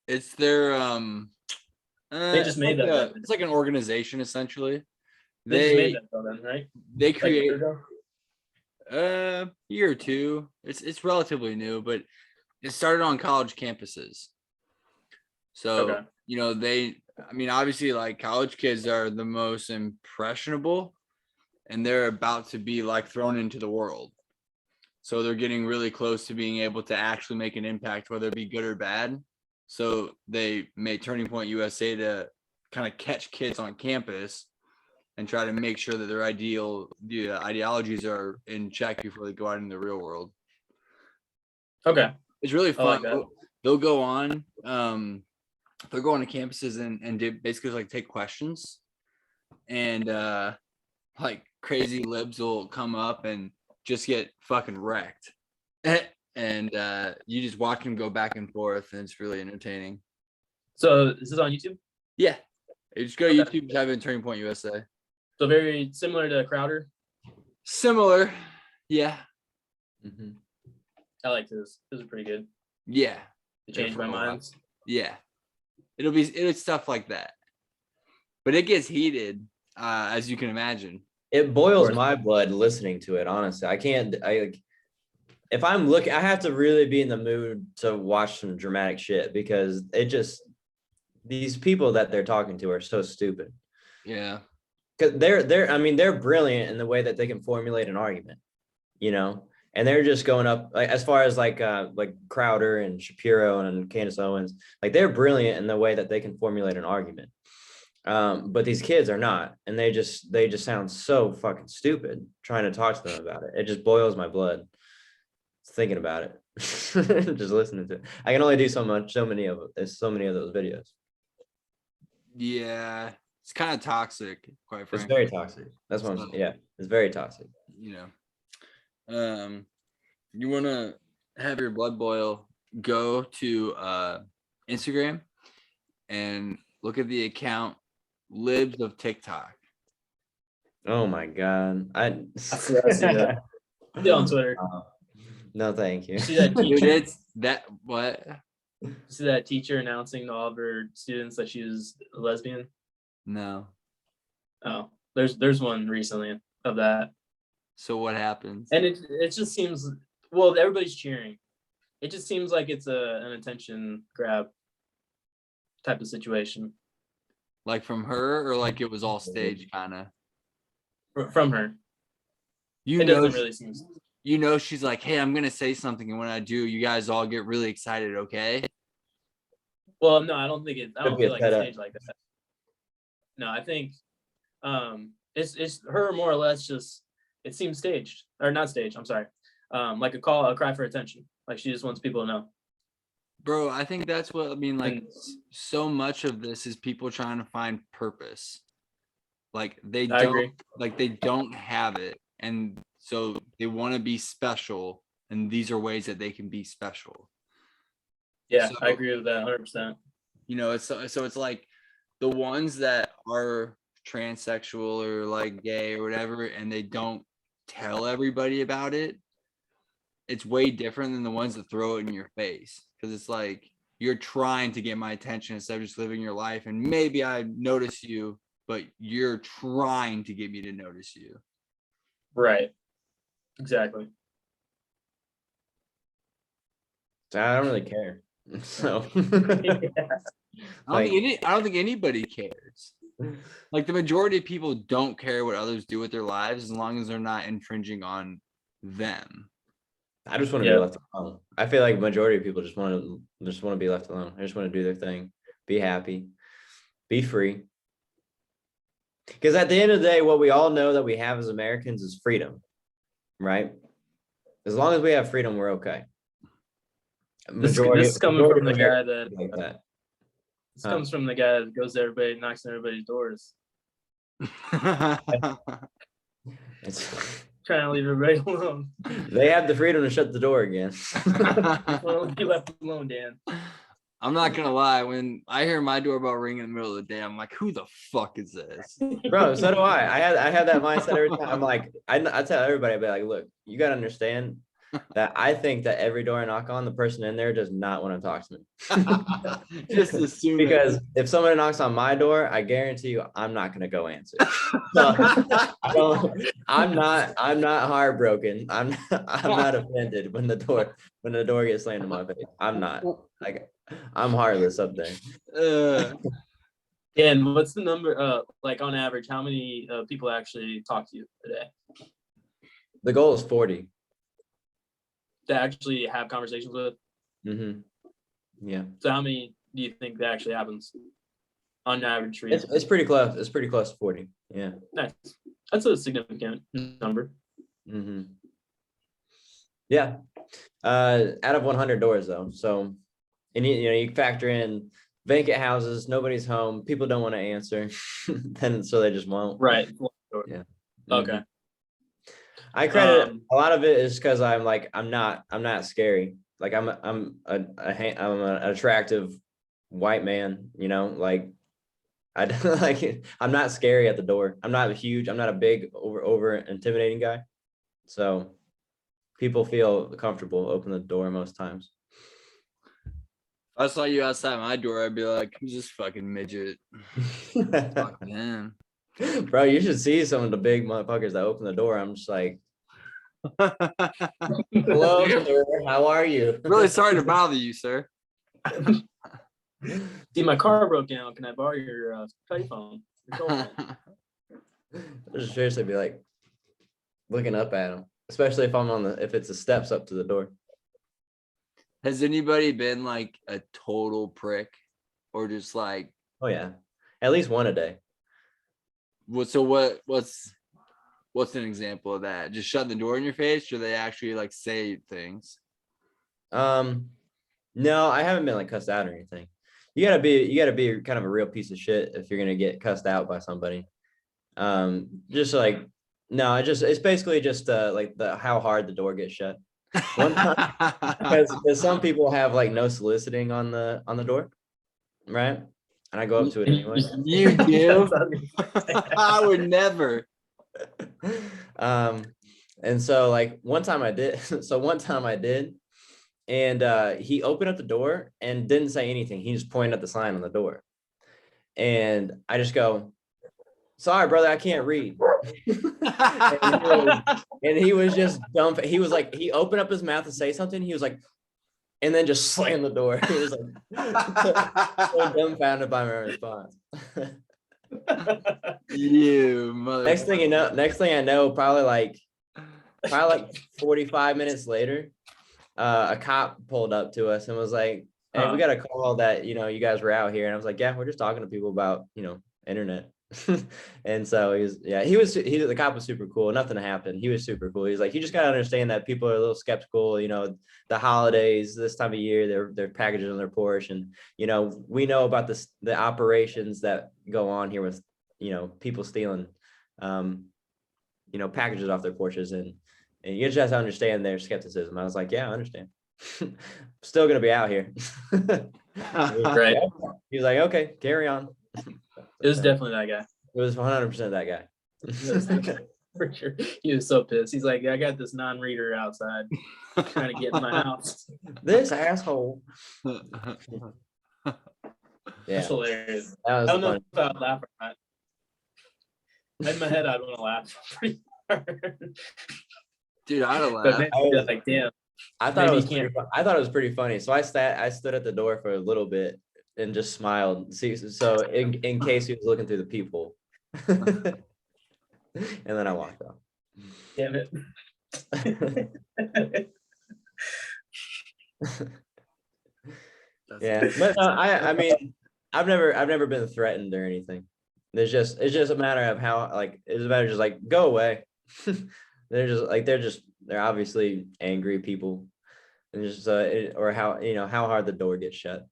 It's their They just made that. it's like an organization essentially. They just made that though, then, right? They Like a create year ago? year or two. It's relatively new, but it started on college campuses. So Okay. you know, obviously like college kids are the most impressionable and they're about to be like thrown into the world. So they're getting really close to being able to actually make an impact, whether it be good or bad. So they made Turning Point USA to kind of catch kids on campus and try to make sure that their ideologies are in check before they go out in the real world. Okay. It's really I like fun. that. They'll go on, they'll go on to campuses and do basically like take questions, and like crazy libs will come up and just get fucking wrecked. And you just watch them go back and forth, and it's really entertaining. So this is on YouTube. Yeah, you just go to Okay. YouTube, type in Turning Point USA. So very similar to Crowder. Similar, yeah, Mhm. I like this. This is pretty good. yeah, It changed my for a while. mind. yeah. It's stuff like that, but it gets heated, as you can imagine. It boils Or- my blood listening to it. Honestly, if I'm looking, I have to really be in the mood to watch some dramatic shit because these people that they're talking to are so stupid. Yeah, Because they're brilliant in the way that they can formulate an argument, and they're just going up like as far as like Crowder and Shapiro and Candace Owens, like they're brilliant in the way that they can formulate an argument. But these kids are not, and they just sound so fucking stupid trying to talk to them about it. It just boils my blood thinking about it. Just listening to it. I can only do so many of those videos. yeah, it's kind of toxic, quite It's frankly. very toxic. That's what it's very toxic. You want to have your blood boil, go to Instagram and look at the account Libs of TikTok. Oh my god. I see that. Yeah, on Twitter. No, thank you. See that Dude, teacher? it's that what? See that teacher announcing to all of her students that she was a lesbian? No. Oh, there's one recently of that, So what happens? and it just seems, well, everybody's cheering. It just seems like it's an attention grab type of situation Like from her, or like it was all staged, kind of. from her. You It know, doesn't really seem. she's like, hey, I'm gonna say something, and when I do, you guys all get really excited. Okay. Well, no, I don't think it. I Could don't be a feel like it's setup. staged like that. No, I think it's her more or less just. It seems staged or not staged. I'm sorry. Like a cry for attention. Like she just wants people to know. Bro, I think that's what I mean. Like, And- so much of this is people trying to find purpose. Like they I don't, agree. like they don't have it, and so they want to be special, and these are ways that they can be special. Yeah, So- I agree with that 100%. It's like the ones that are transsexual or like gay or whatever, and they don't tell everybody about it. It's way different than the ones that throw it in your face, because it's like you're trying to get my attention instead of just living your life, and maybe I notice you, but you're trying to get me to notice you. Right. Exactly. So I don't really care. So I don't think anybody cares. Like the majority of people don't care what others do with their lives as long as they're not infringing on them. I just want to Yeah. be left alone. I feel like majority of people just want to be left alone. I just want to do their thing, be happy, be free. Because at the end of the day, what we all know that we have as Americans is freedom, right? As long as we have freedom, we're okay. This is coming majority from the of guy Americans that like that. this comes from the guy that goes to everybody, knocks on everybody's doors, It's, trying to leave everybody alone. they have the freedom to shut the door again. Well, you left alone, Dan. I'm not gonna lie. When I hear my doorbell ring in the middle of the day, I'm like, "Who the fuck is this?" Bro, so do I. I had that mindset every time. I'm like, I tell everybody, I'd be like, look, you gotta understand that I think that every door I knock on, the person in there does not want to talk to me. Just assume it. Because if somebody knocks on my door, I guarantee you I'm not gonna go answer. So, I'm not heartbroken. I'm not offended when the door gets slammed in my face. I'm not. Like, I'm heartless up there. Dan, what's the number? Like on average, how many people actually talk to you a day? The goal is 40. To actually have conversations with? Yeah. So how many do you think that actually happens on average for you? It's pretty close. It's pretty close to 40. Yeah. Nice. That's a significant number. Yeah. Out of 100 doors though. So, and you factor in vacant houses, nobody's home, people don't want to answer, then so they just won't. Right. Yeah. Okay. I credit a lot of it is because I'm not scary. Like I'm an attractive white man, like I like I'm not scary at the door. I'm not huge. I'm not a big over intimidating guy. So people feel comfortable open the door most times. If I saw you outside my door, I'd be like, "Who's this fucking midget?" Fuck him. Bro, you should see some of the big motherfuckers that open the door. I'm just like, hello, sir. How are you? Really sorry to bother you, sir. See, my car broke down. Can I borrow your payphone? Your cell phone? I just seriously be like looking up at them, especially if it's the steps up to the door. Has anybody been like a total prick, or just like, Oh yeah, at least one a day. what's an example of that? Just shutting the door in your face, or they actually like say things? No, I haven't been like cussed out or anything. You gotta be kind of a real piece of shit if you're gonna get cussed out by somebody. Just like no, it's basically just like how hard the door gets shut. One time, because some people have like no soliciting on the door, right? And I go up to it anyway. You do? I would never. And so like one time I did, and he opened up the door and didn't say anything. He just pointed at the sign on the door. And I just go, sorry, brother, I can't read. and he was just dumb. He was like, he opened up his mouth to say something. He was like, and then just slammed the door. He was like, so dumbfounded by my response. You mother. Next thing I know, probably like 45 minutes later, a cop pulled up to us and was like, hey, we got a call that, you guys were out here. And I was like, yeah, we're just talking to people about, internet. And so the cop was super cool. Nothing happened. He was super cool. He's like, you just got to understand that people are a little skeptical, the holidays, this time of year, they're packaging on their porch. And, we know about the operations that go on here with, people stealing, packages off their porches. And you just have to understand their skepticism. I was like, yeah, I understand. Still going to be out here. Right. He was like, okay, carry on. It was definitely that guy. It was 100% that guy. For sure. He was so pissed. He's like, I got this non-reader outside trying to get in my house. This asshole. That's Yeah, hilarious. that I was don't know funny. if I'd laugh or not. In my head, I'd want to laugh pretty hard. Dude, I'd have But laughed. maybe I'd be like, damn. I thought Maybe I thought it was pretty funny. So I stood at the door for a little bit and just smiled. See, so in case he was looking through the peephole. And then I walked out. Damn it. That's Yeah, but no, I mean, I've never been threatened or anything. It's just a matter of how, like, it's a matter of just like go away. They're obviously angry people, and just or how, how hard the door gets shut.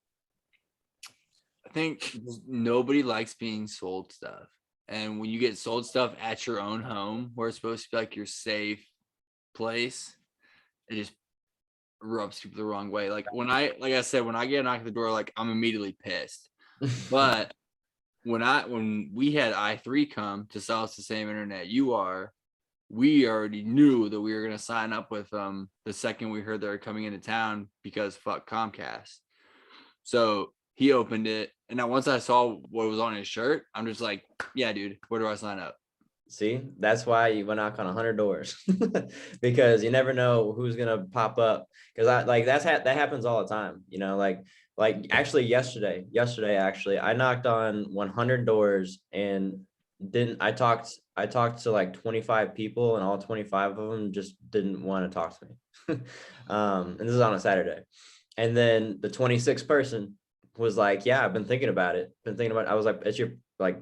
I think just nobody likes being sold stuff. And when you get sold stuff at your own home, where it's supposed to be like your safe place, it just rubs people the wrong way. Like like I said, when I get a knock at the door, like I'm immediately pissed. But when we had i3 come to sell us the same internet you are, we already knew that we were going to sign up with them the second we heard they were coming into town, because fuck Comcast. So he opened it, and now once I saw what was on his shirt, I'm just like, yeah, dude, where do I sign up? See, that's why you went knock on 100 doors, because you never know who's gonna pop up. Because that happens all the time. Like actually yesterday actually, I knocked on 100 doors and I talked to like 25 people, and all 25 of them just didn't want to talk to me. And this is on a Saturday, and then the 26th person was like, yeah, I've been thinking about it. I was like, it's your, like,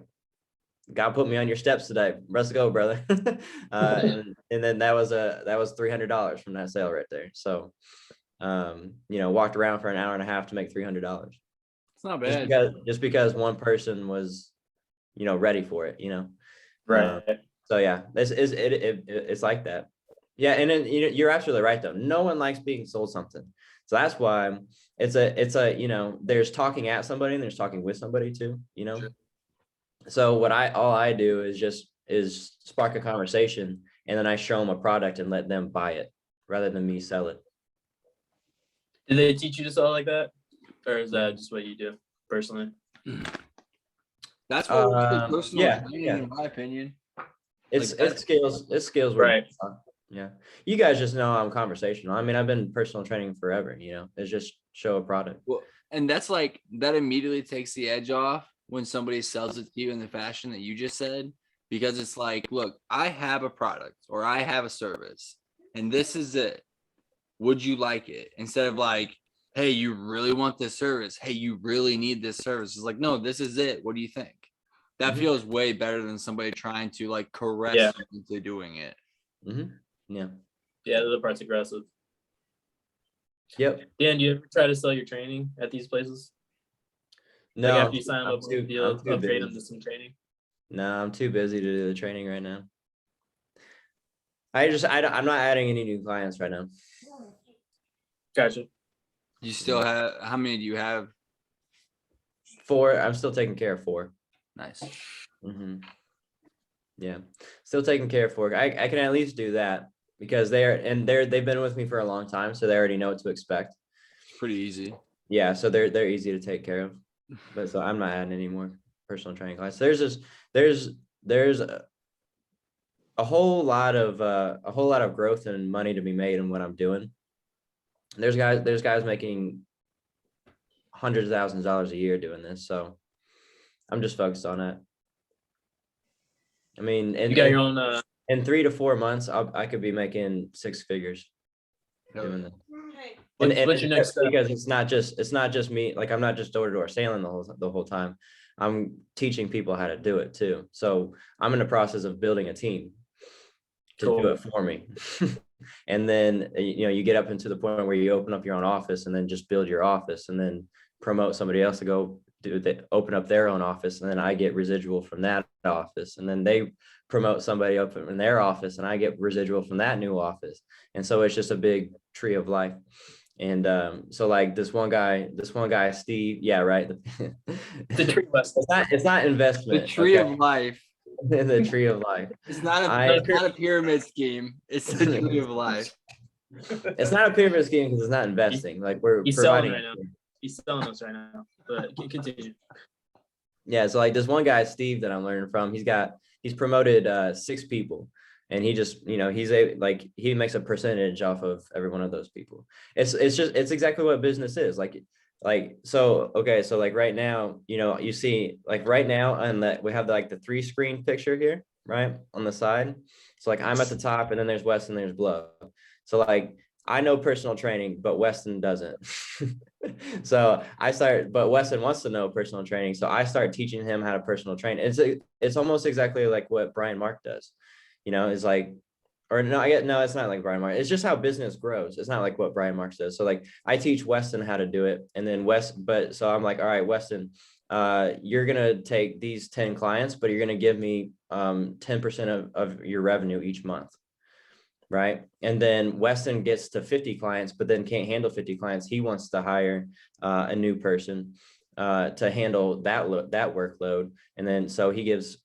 God put me on your steps today. Let's go, brother. And then that was $300 from that sale right there. So, walked around for an hour and a half to make $300. It's not Just bad. because one person was, ready for it, Right. So yeah, it's like that. Yeah, and then you're absolutely right though. No one likes being sold something. So that's why it's a there's talking at somebody and there's talking with somebody too, Sure. So all I do is spark a conversation, and then I show them a product and let them buy it rather than me sell it. Did they teach you to sell like that, or is that just what you do personally? That's what personal yeah, training, yeah. in my opinion. It's Like, skills. Right. Yeah. You guys just know I'm conversational. I mean, I've been personal training forever, it's just show a product. Well, and that's like, that immediately takes the edge off when somebody sells it to you in the fashion that you just said, because it's like, look, I have a product or I have a service and this is it. Would you like it? Instead of like, hey, you really want this service? Hey, you really need this service? It's like, no, this is it. What do you think? That Mhm. feels way better than somebody trying to like caress Yeah. you into doing it. Yeah. Yeah, the other part's aggressive. Yep. Dan, do you ever try to sell your training at these places? No, Like after you sign I'm up with a too- deal, I'm too upgrade busy. them to some training. No, I'm too busy to do the training right now. I'm not adding any new clients right now. Gotcha. You still have, how many do you have? 4, I'm still taking care of 4. Nice. Yeah, still taking care of 4. I can at least do that because they've been with me for a long time, so they already know what to expect. Pretty easy. Yeah, so they're easy to take care of. But so I'm not adding any more personal training classes. There's a whole lot of growth and money to be made in what I'm doing. There's guys making hundreds of thousands of dollars a year doing this, so I'm just focused on that. I mean, You got your own. in 3 to 4 months, I could be making 6 figures doing this. Hey, What's your next step? Because it's not just me. Like, I'm not just door to door selling the whole time. I'm teaching people how to do it too. So I'm in the process of building a team to do it for me. And then, you get up into the point where you open up your own office and then just build your office and then promote somebody else to go open up their own office. And then I get residual from that office. And then they promote somebody up in their office and I get residual from that new office. And so it's just a big tree of life. And so like this one guy, Steve, yeah, right. The tree west. It's not investment. The tree okay? of life. The tree of life. It's not I- not a pyramid scheme. It's the tree of life. It's not a pyramid scheme because it's not investing. Like, we're He's selling providing. right now. He's selling us right now. But continue. Yeah, so like this one guy, Steve, that I'm learning from, he's promoted 6 people, and he just, he makes a percentage off of every one of those people. It's exactly what business is so like right now, you see, like right now, and that we have like the 3-screen picture here, right on the side. So like I'm at the top, and then there's Wes and there's Blow. So like I know personal training, but Weston doesn't. So but Weston wants to know personal training. So I start teaching him how to personal train. It's almost exactly like what Brian Mark does. It's like, or no, it's not like Brian Mark. It's just how business grows. It's not like what Brian Marks does. So like I teach Weston how to do it. And then so I'm like, all right, Weston, you're gonna take these 10 clients, but you're gonna give me 10% of your revenue each month. Right. And then Weston gets to 50 clients, but then can't handle 50 clients. He wants to hire a new person to handle that workload. And then so he gives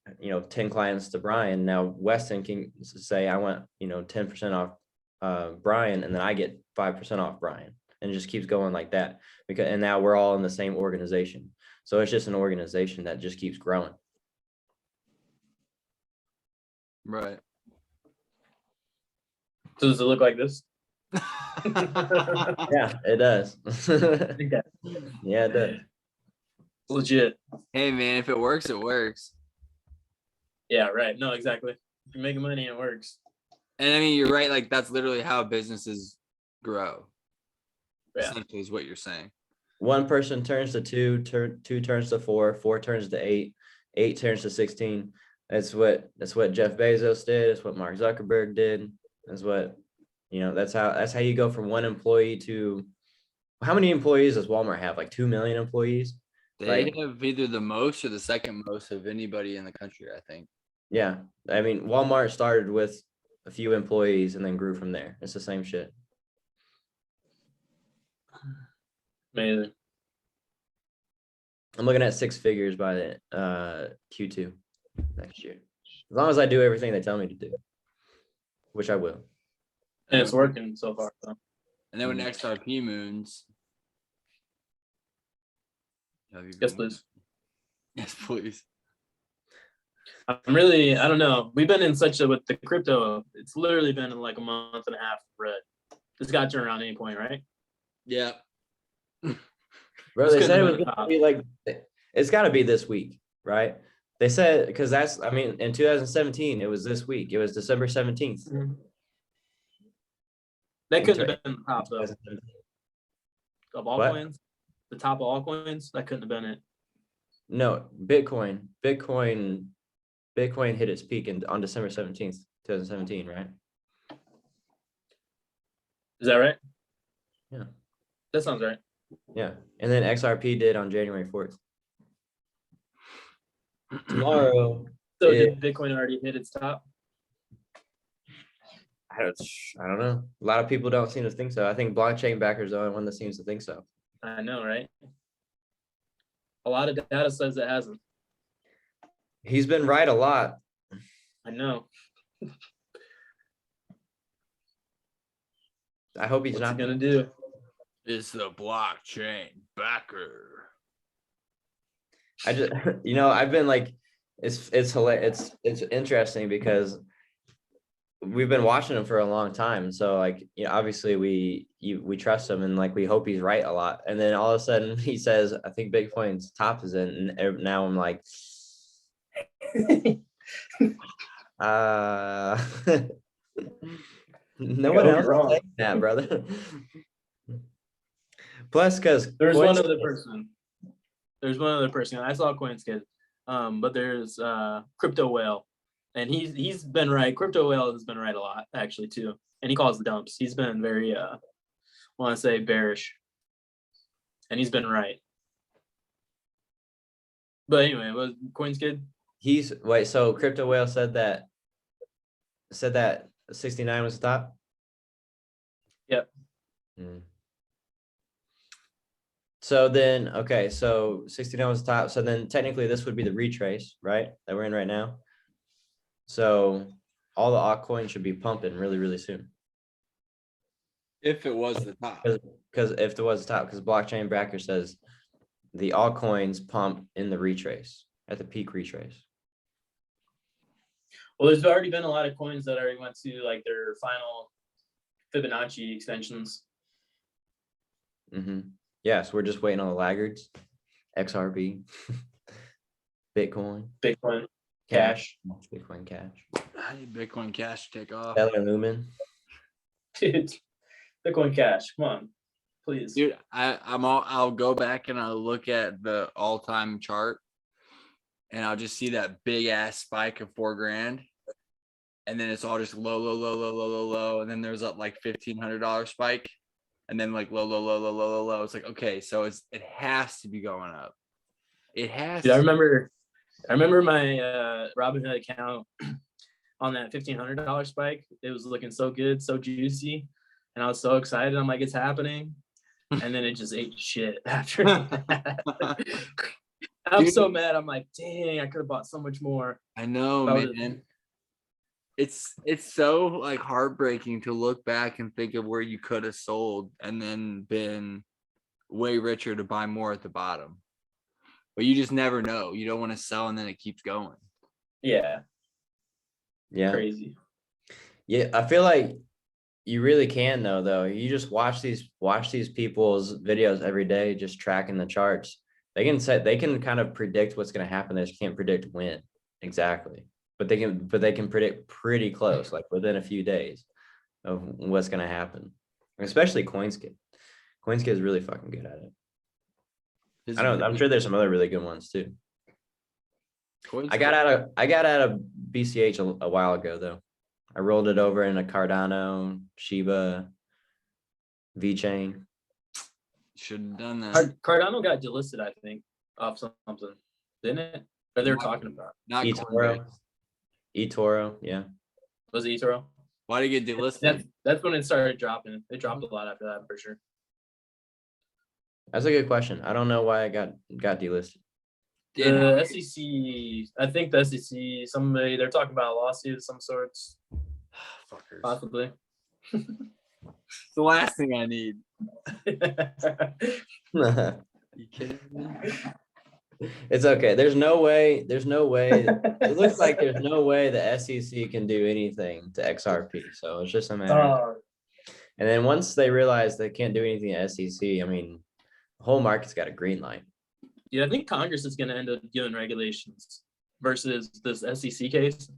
10 clients to Brian. Now Weston can say, I want 10% off Brian, and then I get 5% off Brian, and it just keeps going like that. And now we're all in the same organization. So it's just an organization that just keeps growing. Right. So does it look like this? Yeah, it does. Yeah, it does. Legit. Hey man, if it works, it works. Yeah, right. No, exactly. If you're making money, it works. And I mean, you're right. Like that's literally how businesses grow. Yeah. Essentially, is what you're saying. One person turns to two, two turns to four, four turns to eight, eight turns to 16. That's what Jeff Bezos did. It's what Mark Zuckerberg did. That's what, that's how you go from one employee to, how many employees does Walmart have? Like 2 million employees? They have either the most or the second most of anybody in the country, I think. Yeah. I mean, Walmart started with a few employees and then grew from there. It's the same shit. Amazing. I'm looking at 6 figures by the Q2 next year. As long as I do everything they tell me to do, which I will. And it's working so far. So. And then when XRP moons. Yes, please. Yes, please. I don't know. We've been in with the crypto, it's literally been in like a month and a half red. This got turned around at any point, right? Yeah. Bro, they said it was gonna be like, it's gotta be this week, right? They said, because in 2017, it was this week. It was December 17th. Mm-hmm. That couldn't have been the top though. Of all coins, the top of all coins, that couldn't have been it. No, Bitcoin hit its peak on December 17th, 2017, right? Is that right? Yeah. That sounds right. Yeah. And then XRP did on January 4th. Tomorrow. So did Bitcoin already hit its top? I don't know. A lot of people don't seem to think so. I think blockchain backers are the only one that seems to think so. I know, right? A lot of data says it hasn't. He's been right a lot. I know. I hope he's What's not he gonna do. It's the blockchain backer. I just, I've been like, it's hilarious. It's interesting because we've been watching him for a long time. So like, obviously we trust him and like, we hope he's right a lot. And then all of a sudden he says, I think Bitcoin's top is in, and now I'm like, no one else is saying that, brother. Plus, because There's one other person. I saw CoinSkid, but there's Crypto Whale, and he's been right. Crypto Whale has been right a lot actually too, and he calls the dumps. He's been very want to say bearish, and he's been right. But anyway, was CoinSkid? So Crypto Whale said that 69 was the top. Yep. So then, okay, so 69 was the top. So then technically this would be the retrace, right? That we're in right now. So all the altcoins should be pumping really, really soon. If it was the top. Because if it was the top, because blockchain backer says the altcoins pump in the retrace, at the peak retrace. Well, there's already been a lot of coins that already went to like their final Fibonacci extensions. Mm-hmm. Yeah, so we're just waiting on the laggards. XRP, Bitcoin, Cash. Bitcoin Cash. I need Bitcoin Cash to take off. Stellar Lumen. Dude, Bitcoin Cash. Come on, please. Dude, I'll go back and I'll look at the all-time chart and I'll just see that big ass spike of $4,000. And then it's all just low, low, low, low, low, low, low. And then there's up like $1,500 spike. And then like low, low, low, low, low, low, low. It's like, okay, so it has to be going up. It has Dude, I to. remember my Robinhood account on that $1,500 spike. It was looking so good, so juicy, and I was so excited. I'm like, it's happening, and then it just ate shit after that. I'm Dude. so mad. I'm like, dang, I could have bought so much more. I know, That was- man. It's so like heartbreaking to look back and think of where you could have sold and then been way richer to buy more at the bottom. But you just never know. You don't want to sell and then it keeps going. Yeah, Yeah. crazy. Yeah, I feel like you really can though. You just watch these people's videos every day, just tracking the charts. They can kind of predict what's going to happen. They just can't predict when exactly. But they can predict pretty close, like within a few days of what's going to happen. Especially CoinSkid. CoinSkid is really fucking good at it. I'm sure there's some other really good ones too. I got out of BCH a while ago though. I rolled it over in a Cardano, Shiba, VeChain. Should have done that. Cardano got delisted, I think, off something, didn't it? Or they were talking about. Not eToro. Coinbase. eToro, yeah. Was it eToro? Why did it get delisted? That's when it started dropping. It dropped a lot after that for sure. That's a good question. I don't know why I got delisted. Dan, The SEC, I think the SEC, they're talking about a lawsuit of some sorts, fuckers. possibly. It's the last thing I need. You kidding me? It's okay. There's no way. It looks like there's no way the SEC can do anything to XRP. So it's just a matter. And then once they realize they can't do anything to SEC, I mean, the whole market's got a green light. Yeah, I think Congress is going to end up doing regulations versus this SEC case.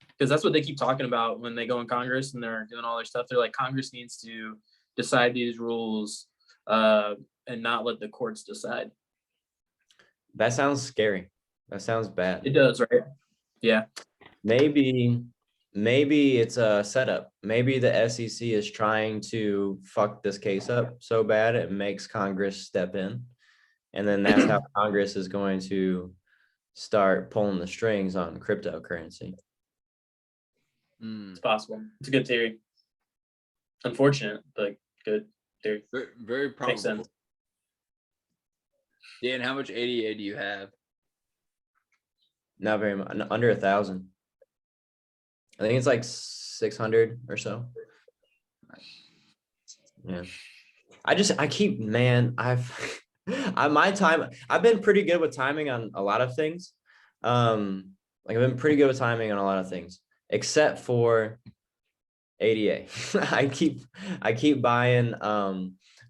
Because that's what they keep talking about when they go in Congress and they're doing all their stuff. They're like, Congress needs to decide these rules and not let the courts decide. That sounds scary. That sounds bad. It does, right? Yeah. Maybe it's a setup. Maybe the SEC is trying to fuck this case up so bad it makes Congress step in. And then that's how Congress is going to start pulling the strings on cryptocurrency. It's possible. It's a good theory. Unfortunate, but good theory. Very, very probable. Makes sense. Dan, how much ADA do you have? Not very much, under 1,000. I think it's like 600 or so. Yeah. I've been pretty good with timing on a lot of things. Like I've been pretty good with timing on a lot of things, except for ADA. I keep buying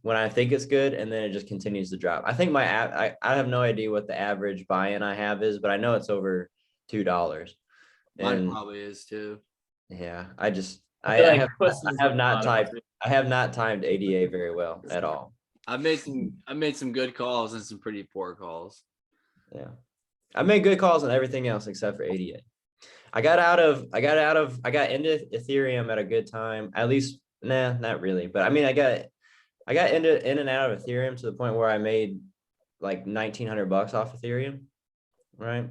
when I think it's good, and then it just continues to drop. I think I have no idea what the average buy-in I have is, but I know it's over $2. Mine probably is too. Yeah, I feel like have not timed ADA very well at all. I've made some good calls and some pretty poor calls. Yeah, I made good calls on everything else except for ADA. I got into Ethereum at a good time. At least, not really. But I mean, I got in and out of Ethereum to the point where I made like $1,900 off Ethereum, right?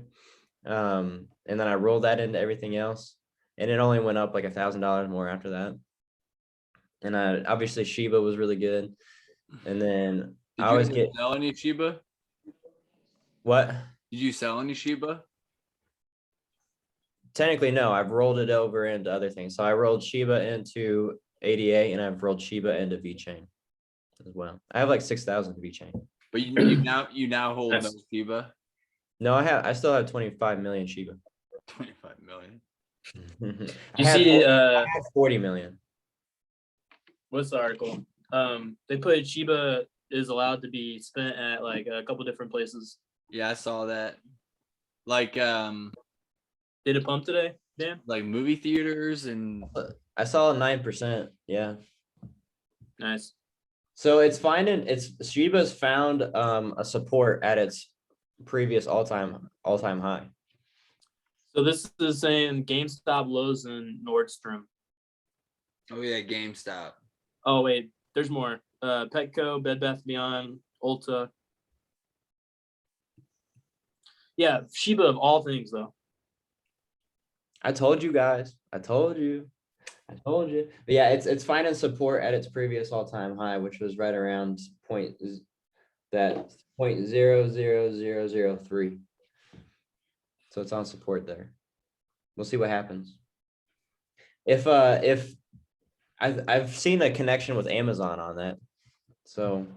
And then I rolled that into everything else, and it only went up like $1,000 more after that. And obviously Shiba was really good. And then Did I always you get sell any Shiba? what? Did you sell any Shiba? Technically, no. I've rolled it over into other things. So I rolled Shiba into ADA, and I've rolled Shiba into VeChain as well. I have like 6,000 VeChain. But you now hold no Shiba. No, I still have 25 million Shiba. 25 million. You see, I have 40 million. what's the article? They put Shiba is allowed to be spent at like a couple different places. Yeah, I saw that. Like Did it pump today, Dan? like movie theaters and I saw 9%. Yeah. Nice. So Shiba's found a support at its previous all-time high. So this is saying GameStop, Lowe's, and Nordstrom. Oh yeah, GameStop. Oh wait, there's more. Petco, Bed Bath Beyond, Ulta. Yeah, Shiba of all things though. I told you guys. I told you. But yeah, it's finding support at its previous all-time high, which was right around point 0.000003. So it's on support there. We'll see what happens. If I've seen a connection with Amazon on that. So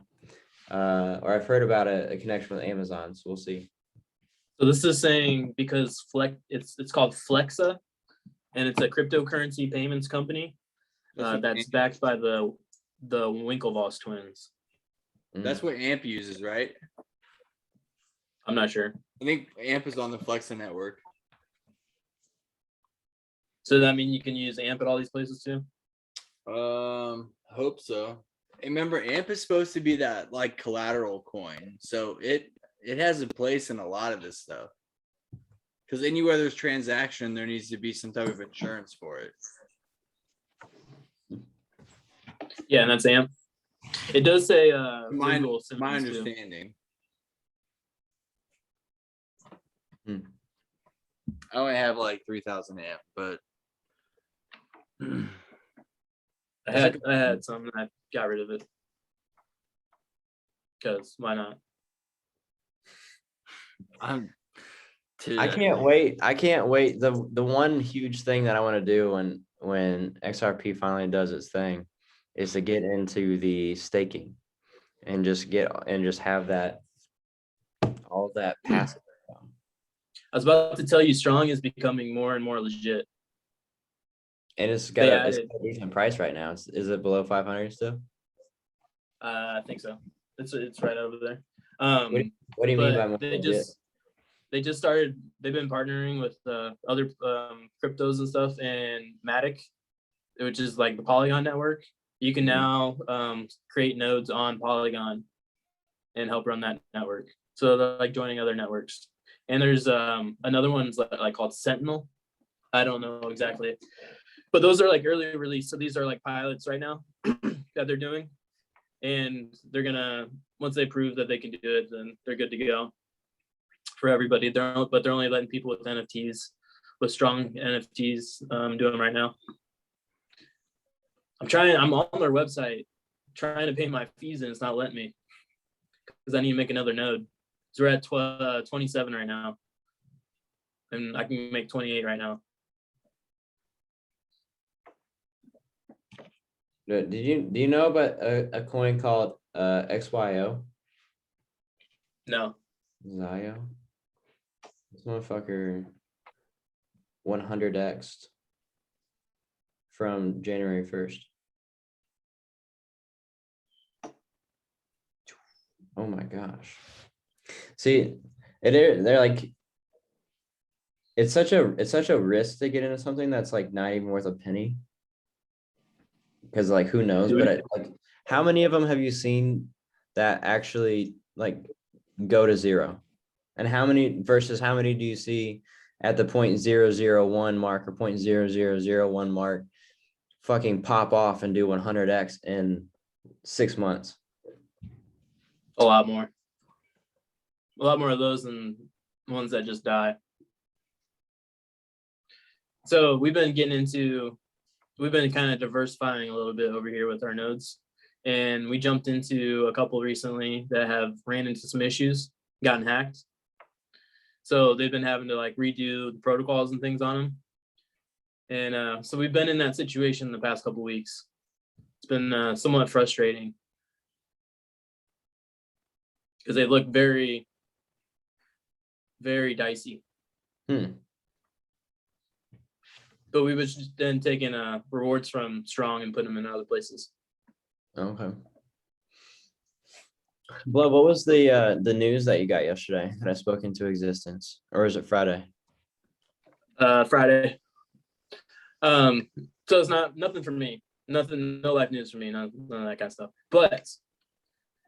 or I've heard about a connection with Amazon, so we'll see. So this is saying because it's called Flexa, and it's a cryptocurrency payments company that's backed by the Winklevoss twins. That's what AMP uses, right? I'm not sure. I think AMP is on the Flexa network. So does that mean you can use AMP at all these places too? Hope so. Remember, AMP is supposed to be that like collateral coin, so it has a place in a lot of this stuff. Because anywhere there's transaction, there needs to be some type of insurance for it. Yeah, and that's AMP. It does say My Google Symphony too. understanding. Hmm. I only have like 3,000 AMP, but I had some and I got rid of it. Because why not? I can't wait. The one huge thing that I want to do when XRP finally does its thing is to get into the staking and just have that all of that passive income. I was about to tell you Strong is becoming more and more legit. And it's got a decent price right now. Is it below 500 still? I think so. It's right over there. What do you mean by more they legit? just started. They've been partnering with other cryptos and stuff, and Matic, which is like the Polygon network. You can now create nodes on Polygon and help run that network. So they're like joining other networks. And there's another one's like called Sentinel. I don't know exactly, but those are like early release. So these are like pilots right now that they're doing, and they're gonna, once they prove that they can do it, then they're good to go for everybody. But they're only letting people with NFTs, with strong NFTs, do them right now. I'm on their website trying to pay my fees and it's not letting me because I need to make another node. So we're at 27 right now, and I can make 28 right now. Do you know about a coin called XYO? No. Zio? This motherfucker 100x from January 1st. Oh my gosh. See, they're like, it's such a risk to get into something that's like not even worth a penny. Because like who knows? But like, how many of them have you seen that actually like go to zero? And how many do you see at the 0.001 mark or 0.0001 mark fucking pop off and do 100x in 6 months? A lot more of those than ones that just die. So we've been kind of diversifying a little bit over here with our nodes, and we jumped into a couple recently that have ran into some issues, gotten hacked. So they've been having to like redo the protocols and things on them. And so we've been in that situation the past couple weeks. It's been somewhat frustrating because they look very, very dicey. But we was then taking rewards from Strong and putting them in other places. Okay. Blood, what was the news that you got yesterday that I spoke into existence? Or is it Friday? Friday. So it's nothing for me. Nothing, no life news for me, none of that kind of stuff. But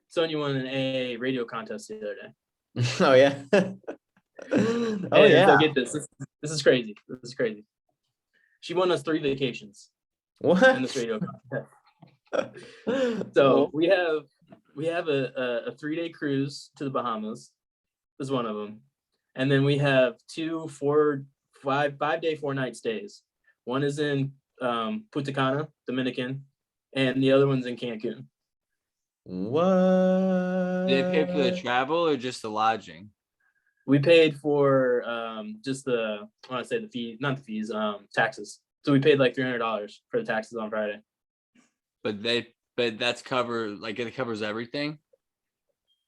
Sonia won an AA radio contest the other day. Oh yeah. Oh And yeah. so get this. This is crazy. This is crazy. She won us 3 vacations What? in this radio contest. So we have a 3-day cruise to the Bahamas. Is one of them, and then we have 2 5-day 4-night stays. One is in Punta Cana, Dominican, and the other one's in Cancun. What? Did they pay for the travel or just the lodging? We paid for just I want to say the fee, not the fees, taxes. So we paid like $300 for the taxes on Friday. But that's it covers everything.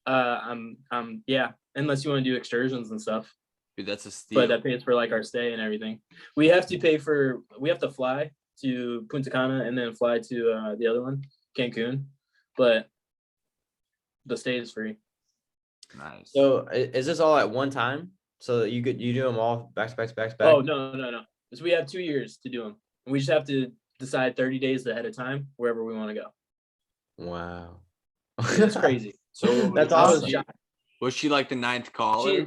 Yeah, unless you want to do excursions and stuff. Dude, that's a steal. But that pays for like our stay and everything. We have to fly to Punta Cana and then fly to the other one, Cancun. But the stay is free. Nice. So is this all at one time? So that you do them all back to back to back to back? Oh no. So we have 2 years to do them. We just have to decide 30 days ahead of time wherever we want to go. Wow. It's crazy. So That's I was awesome. shocked. Was she like the 9th caller?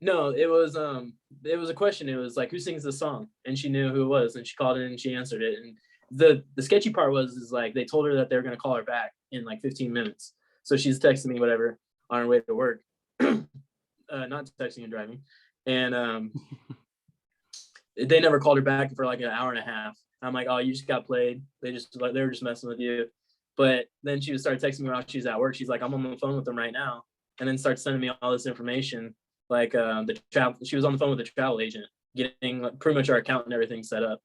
No, it was a question. It was like, who sings this song? And she knew who it was, and she called in and she answered it. And the sketchy part is like they told her that they were gonna call her back in like 15 minutes. So she's texting me whatever on her way to work. Not texting and driving. And they never called her back for like an hour and a half. I'm like, oh, you just got played. They were just messing with you. But then she started texting me while she's at work. She's like, I'm on the phone with them right now. And then starts sending me all this information. Like she was on the phone with the travel agent, getting like, pretty much our account and everything set up.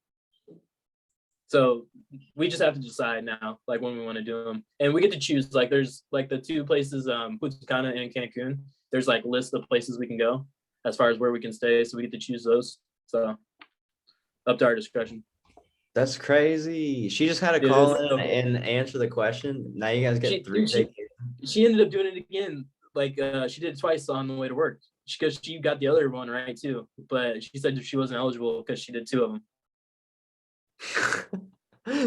So we just have to decide now, like when we want to do them. And we get to choose, like there's like the 2 places, Punta Cana and Cancun. There's like lists of places we can go as far as where we can stay. So we get to choose those. So up to our discretion. That's crazy. She just had to It call is in so- and answer the question. Now you guys get She- 3 she- vacations. She ended up doing it again. Like she did it twice on the way to work because she got the other one right too. But she said she wasn't eligible because she did 2 of them.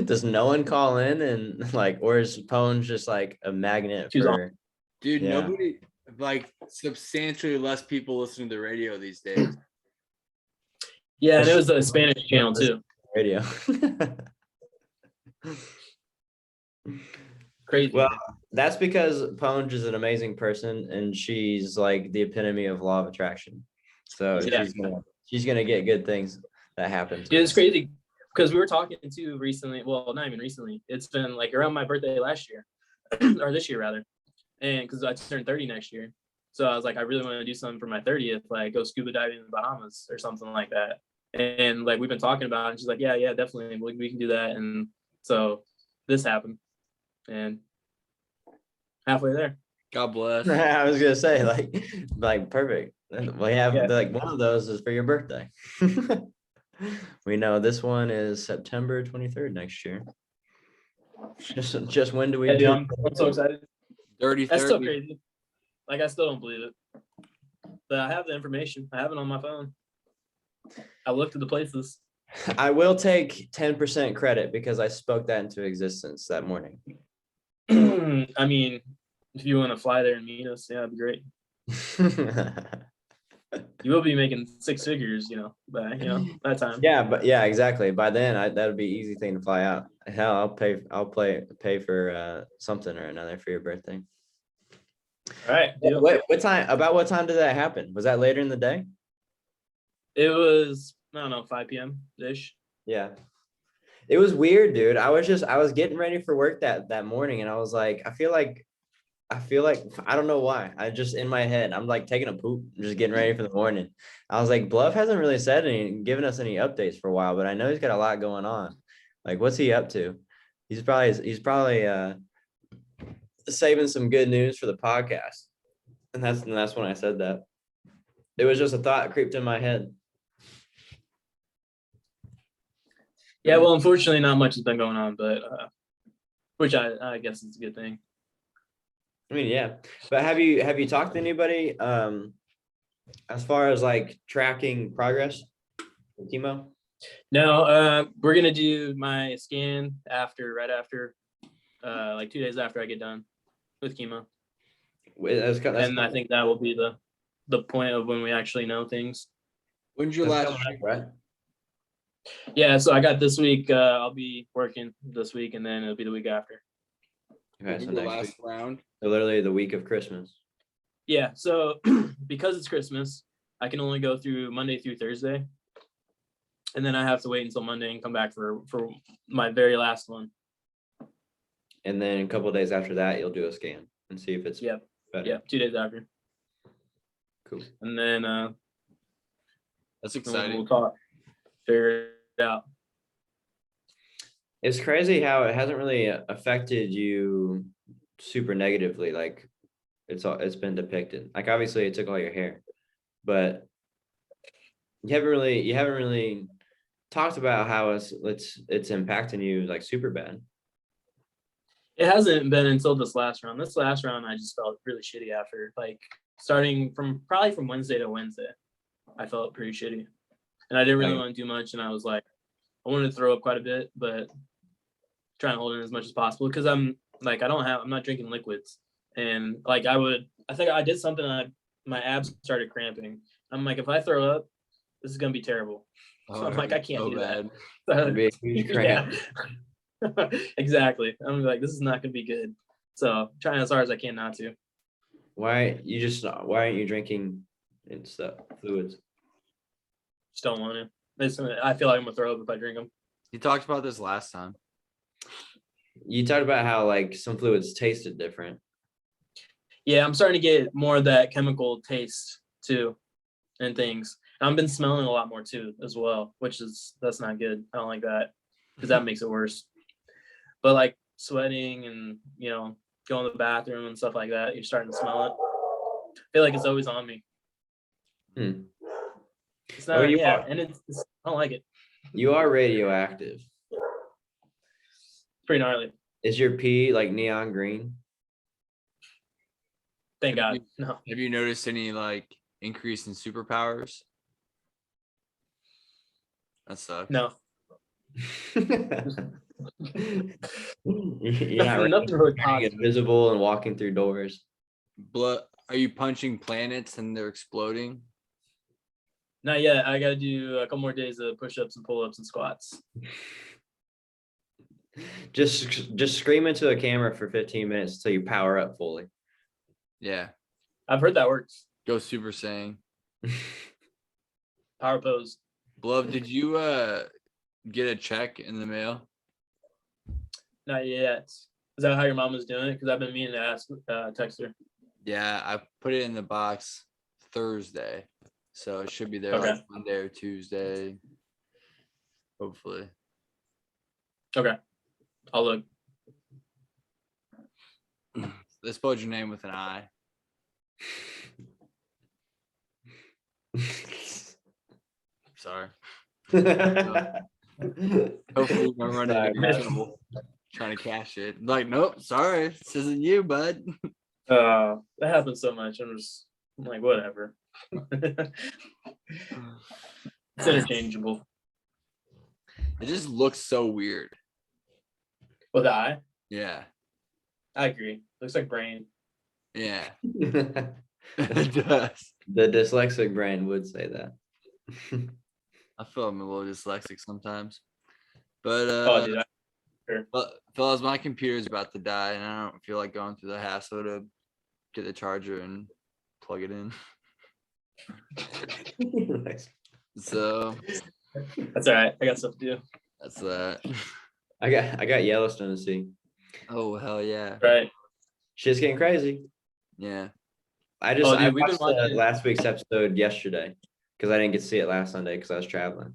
Does no one call in and like, or is Pones just like a magnet She's for? Dude, Yeah. nobody, like substantially less people listen to the radio these days. Yeah, and it was a Spanish channel too. Radio. Crazy. Well, that's because Ponge is an amazing person and she's like the epitome of law of attraction. So Yeah. she's gonna get good things that happen. Dude, it's crazy because we were talking to recently. Well, not even recently. It's been like around my birthday last year, or this year rather, and because I turned 30 next year. So I was like, I really want to do something for my 30th, like go scuba diving in the Bahamas or something like that. And like we've been talking about it, and she's like, yeah, definitely, we can do that. And so this happened, and halfway there. God bless. I was gonna say like perfect. We have Yeah. like one of those is for your birthday. We know this one is September 23rd next year. Just when do we Yeah, dude, do? I'm so excited. Dirty That's still 30. crazy. Like I still don't believe it, but I have the information. I have it on my phone. I looked at the places. I will take 10% credit because I spoke that into existence that morning. I mean, if you want to fly there and meet us, yeah, it'd be great. You will be making 6 figures, by that time. Yeah, but yeah, exactly. By then, that would be easy thing to fly out. Hell, I'll pay for something or another for your birthday. All right. Deal. What time? About what time did that happen? Was that later in the day? It was, I don't know, 5 p.m. ish. Yeah. It was weird, dude. I was getting ready for work that morning and I was like, I feel like I don't know why. I just in my head, I'm like taking a poop, just getting ready for the morning. I was like, Bluff hasn't really given us any updates for a while, but I know he's got a lot going on. Like, what's he up to? He's probably saving some good news for the podcast. And that's when I said that. It was just a thought creeped in my head. Yeah, well, unfortunately, not much has been going on, but which I guess is a good thing. I mean, yeah, but have you talked to anybody as far as like tracking progress with Timo? No, we're gonna do my scan right after, like 2 days after I get done with chemo, and I think that will be the point of when we actually know things. When's your that's last? coming up, right? Yeah, so I got this week. I'll be working this week, and then it'll be the week after. Okay, so Your next last week. round? So literally the week of Christmas. Yeah, so because it's Christmas, I can only go through Monday through Thursday, and then I have to wait until Monday and come back for my very last one. And then a couple of days after that, you'll do a scan and see if it's Yep. better. Yeah, 2 days after, Cool. and then That's we'll exciting. talk, figure it out. It's crazy how it hasn't really affected you super negatively. Like it's been depicted. Like obviously it took all your hair, but you haven't really talked about how it's impacting you like super bad. It hasn't been until this last round. This last round, I just felt really shitty after, like starting from Wednesday to Wednesday. I felt pretty shitty, and I didn't really want to do much. And I was like, I wanted to throw up quite a bit, but trying to hold in as much as possible because I'm not drinking liquids, and like I think I did something. My abs started cramping. I'm like, if I throw up, this is gonna be terrible. So I'm like, I can't do that. It'd be a huge cramp. Yeah. Exactly. I'm like, this is not gonna be good. So trying as hard as I can not to. Why aren't you drinking and stuff, fluids? Just don't want to. I feel like I'm gonna throw up if I drink them. You talked about this last time. You talked about how like some fluids tasted different. Yeah, I'm starting to get more of that chemical taste too, and things. And I've been smelling a lot more too, as well, that's not good. I don't like that because that makes it worse. But like sweating and going to the bathroom and stuff like that, you're starting to smell it. I feel like it's always on me. It's not. And it's I don't like it. You are radioactive. Pretty gnarly. Is your pee like neon green? Thank God. No. Have you noticed any like increase in superpowers? That sucks. No. You're not Nothing really turning positive. invisible and walking through doors. Blood? Are you punching planets and they're exploding? Not yet. I gotta do a couple more days of push-ups and pull-ups and squats. Just scream into a camera for 15 minutes until you power up fully. Yeah. I've heard that works. Go Super Saiyan. Power pose. Glove, did you get a check in the mail? Not yet. Is that how your mom was doing it? Because I've been meaning to ask, text her. Yeah, I put it in the box Thursday. So it should be there Okay. like Monday or Tuesday. Hopefully. Okay. I'll look. They spelled your name with an I. Sorry. Hopefully you don't run into trouble trying to cash it. Like, nope, sorry. This isn't you, bud. That happens so much. I'm like, whatever. It's interchangeable. It just looks so weird. With the eye? Yeah. I agree. Looks like brain. Yeah. The It does. dyslexic brain would say that. I feel I'm a little dyslexic sometimes. But Oh, dude. fellas, my computer's about to die and I don't feel like going through the hassle to get the charger and plug it in. Nice. So That's all right. I got stuff to do. that's that. I got Yellowstone to see. Oh hell yeah. Right. Shit's getting crazy. Yeah. I Dude, we've been watched watching last week's episode yesterday because I didn't get to see it last Sunday because I was traveling.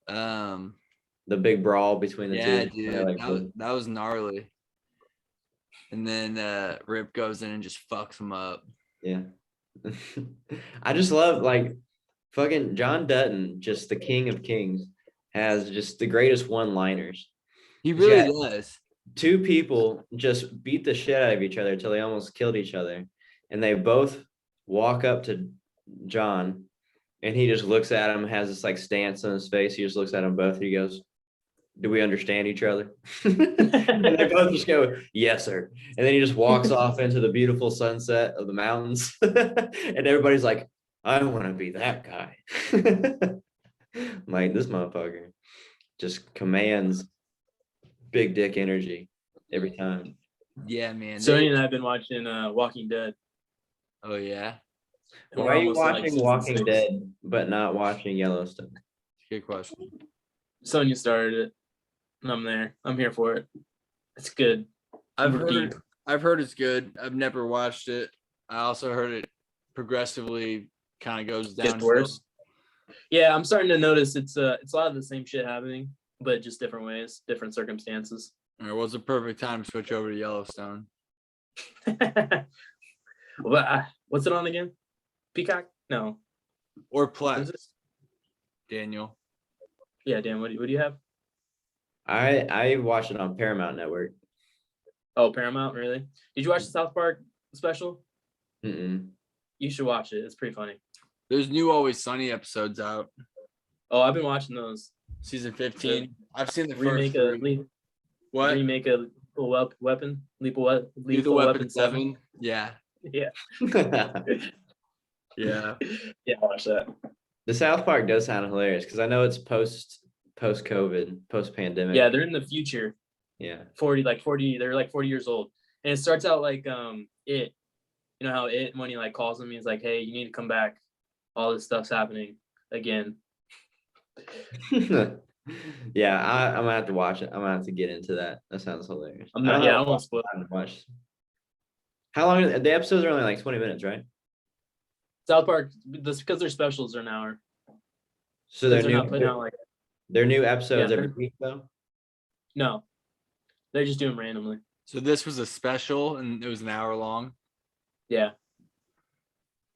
The big brawl between the Yeah, two. dude. That was gnarly. And then Rip goes in and just fucks him up. Yeah. I just love like fucking John Dutton, just the king of kings, has just the greatest one-liners. He really Yeah. does. Two people just beat the shit out of each other till they almost killed each other. And they both walk up to John And he just looks at him, has this like stance on his face. He just looks at them both. He goes, "Do we understand each other?" And they both just go, "Yes, sir." And then he just walks off into the beautiful sunset of the mountains. And everybody's like, "I want to be that guy." I'm like, this motherfucker just commands big dick energy every time. Yeah, man. Sony and I have been watching Walking Dead. Oh yeah, and Why we're are you almost in, like, watching season Walking 6. Dead but not watching Yellowstone? good question. Sonya started it, and I'm there. I'm here for it. It's good. I've Super heard. deep. I've heard it's good. I've never watched it. I also heard it progressively kind of goes Gets down worse. Yeah, I'm starting to notice it's a lot of the same shit happening, but just different ways, different circumstances. It was a perfect time to switch over to Yellowstone. What's it on again? Peacock? No. Or What is Plex, it? Daniel. Yeah, Dan. What do you have? I watched it on Paramount Network. Oh, Paramount. Really? Did you watch the South Park special? Mm-mm. You should watch it. It's pretty funny. There's new Always Sunny episodes out. Oh, I've been watching those. Season 15. I've seen the Remake first three. What? remake a weapon, lethal Lethal Weapon 7. 7. Yeah. Yeah, Yeah. yeah, watch that. The South Park does sound hilarious because I know it's post COVID, post pandemic. Yeah, they're in the future. Yeah. 40, they're like 40 years old. And it starts out like it. You know how it, when he like calls him, he's like, "Hey, you need to come back. All this stuff's happening again." Yeah, I'm gonna have to watch it. I'm gonna have to get into that. That sounds hilarious. I'm not, don't yeah, I know don't want to spoil. how to watch. How long the episodes are only like 20 minutes, right? South Park, this because their specials are an hour. So they're They're new. not putting out like They're new episodes Yeah, every they're- week though. no, they just do them randomly. So this was a special and it was an hour long. Yeah,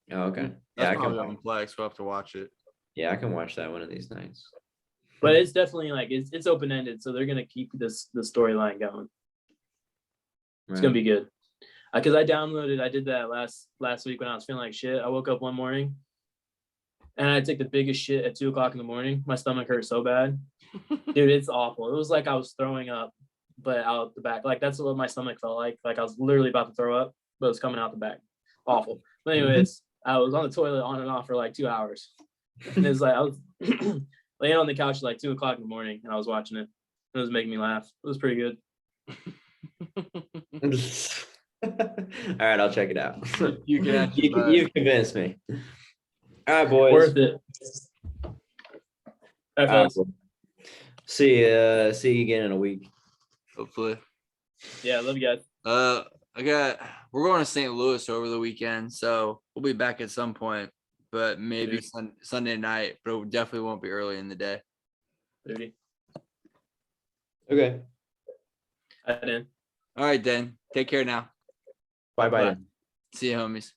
Oh, okay. That's Yeah, I probably can. on Plex. We'll have to watch it. Yeah, I can watch that one of these nights. but it's definitely like it's open ended, so they're gonna keep the storyline going. It's gonna be good. Because I did that last week when I was feeling like shit. I woke up one morning and I took the biggest shit at 2:00 in the morning. My stomach hurt so bad. Dude, it's awful. It was like I was throwing up, but out the back. Like that's what my stomach felt like. Like I was literally about to throw up, but it was coming out the back. Awful. But anyways, I was on the toilet on and off for like 2 hours. And it was like I was laying on the couch at like 2:00 in the morning and I was watching it. It was making me laugh. It was pretty good. All right, I'll check it out. You can actually You've convinced me. All right, boys. Worth it. All right, fellas. See you again in a week. hopefully. Yeah, I love you guys. We're going to St. Louis over the weekend, so we'll be back at some point, but maybe Sunday night, but it definitely won't be early in the day. 30. Okay. I didn't. All right, then. Take care now. Bye bye. Bye. See you, homies.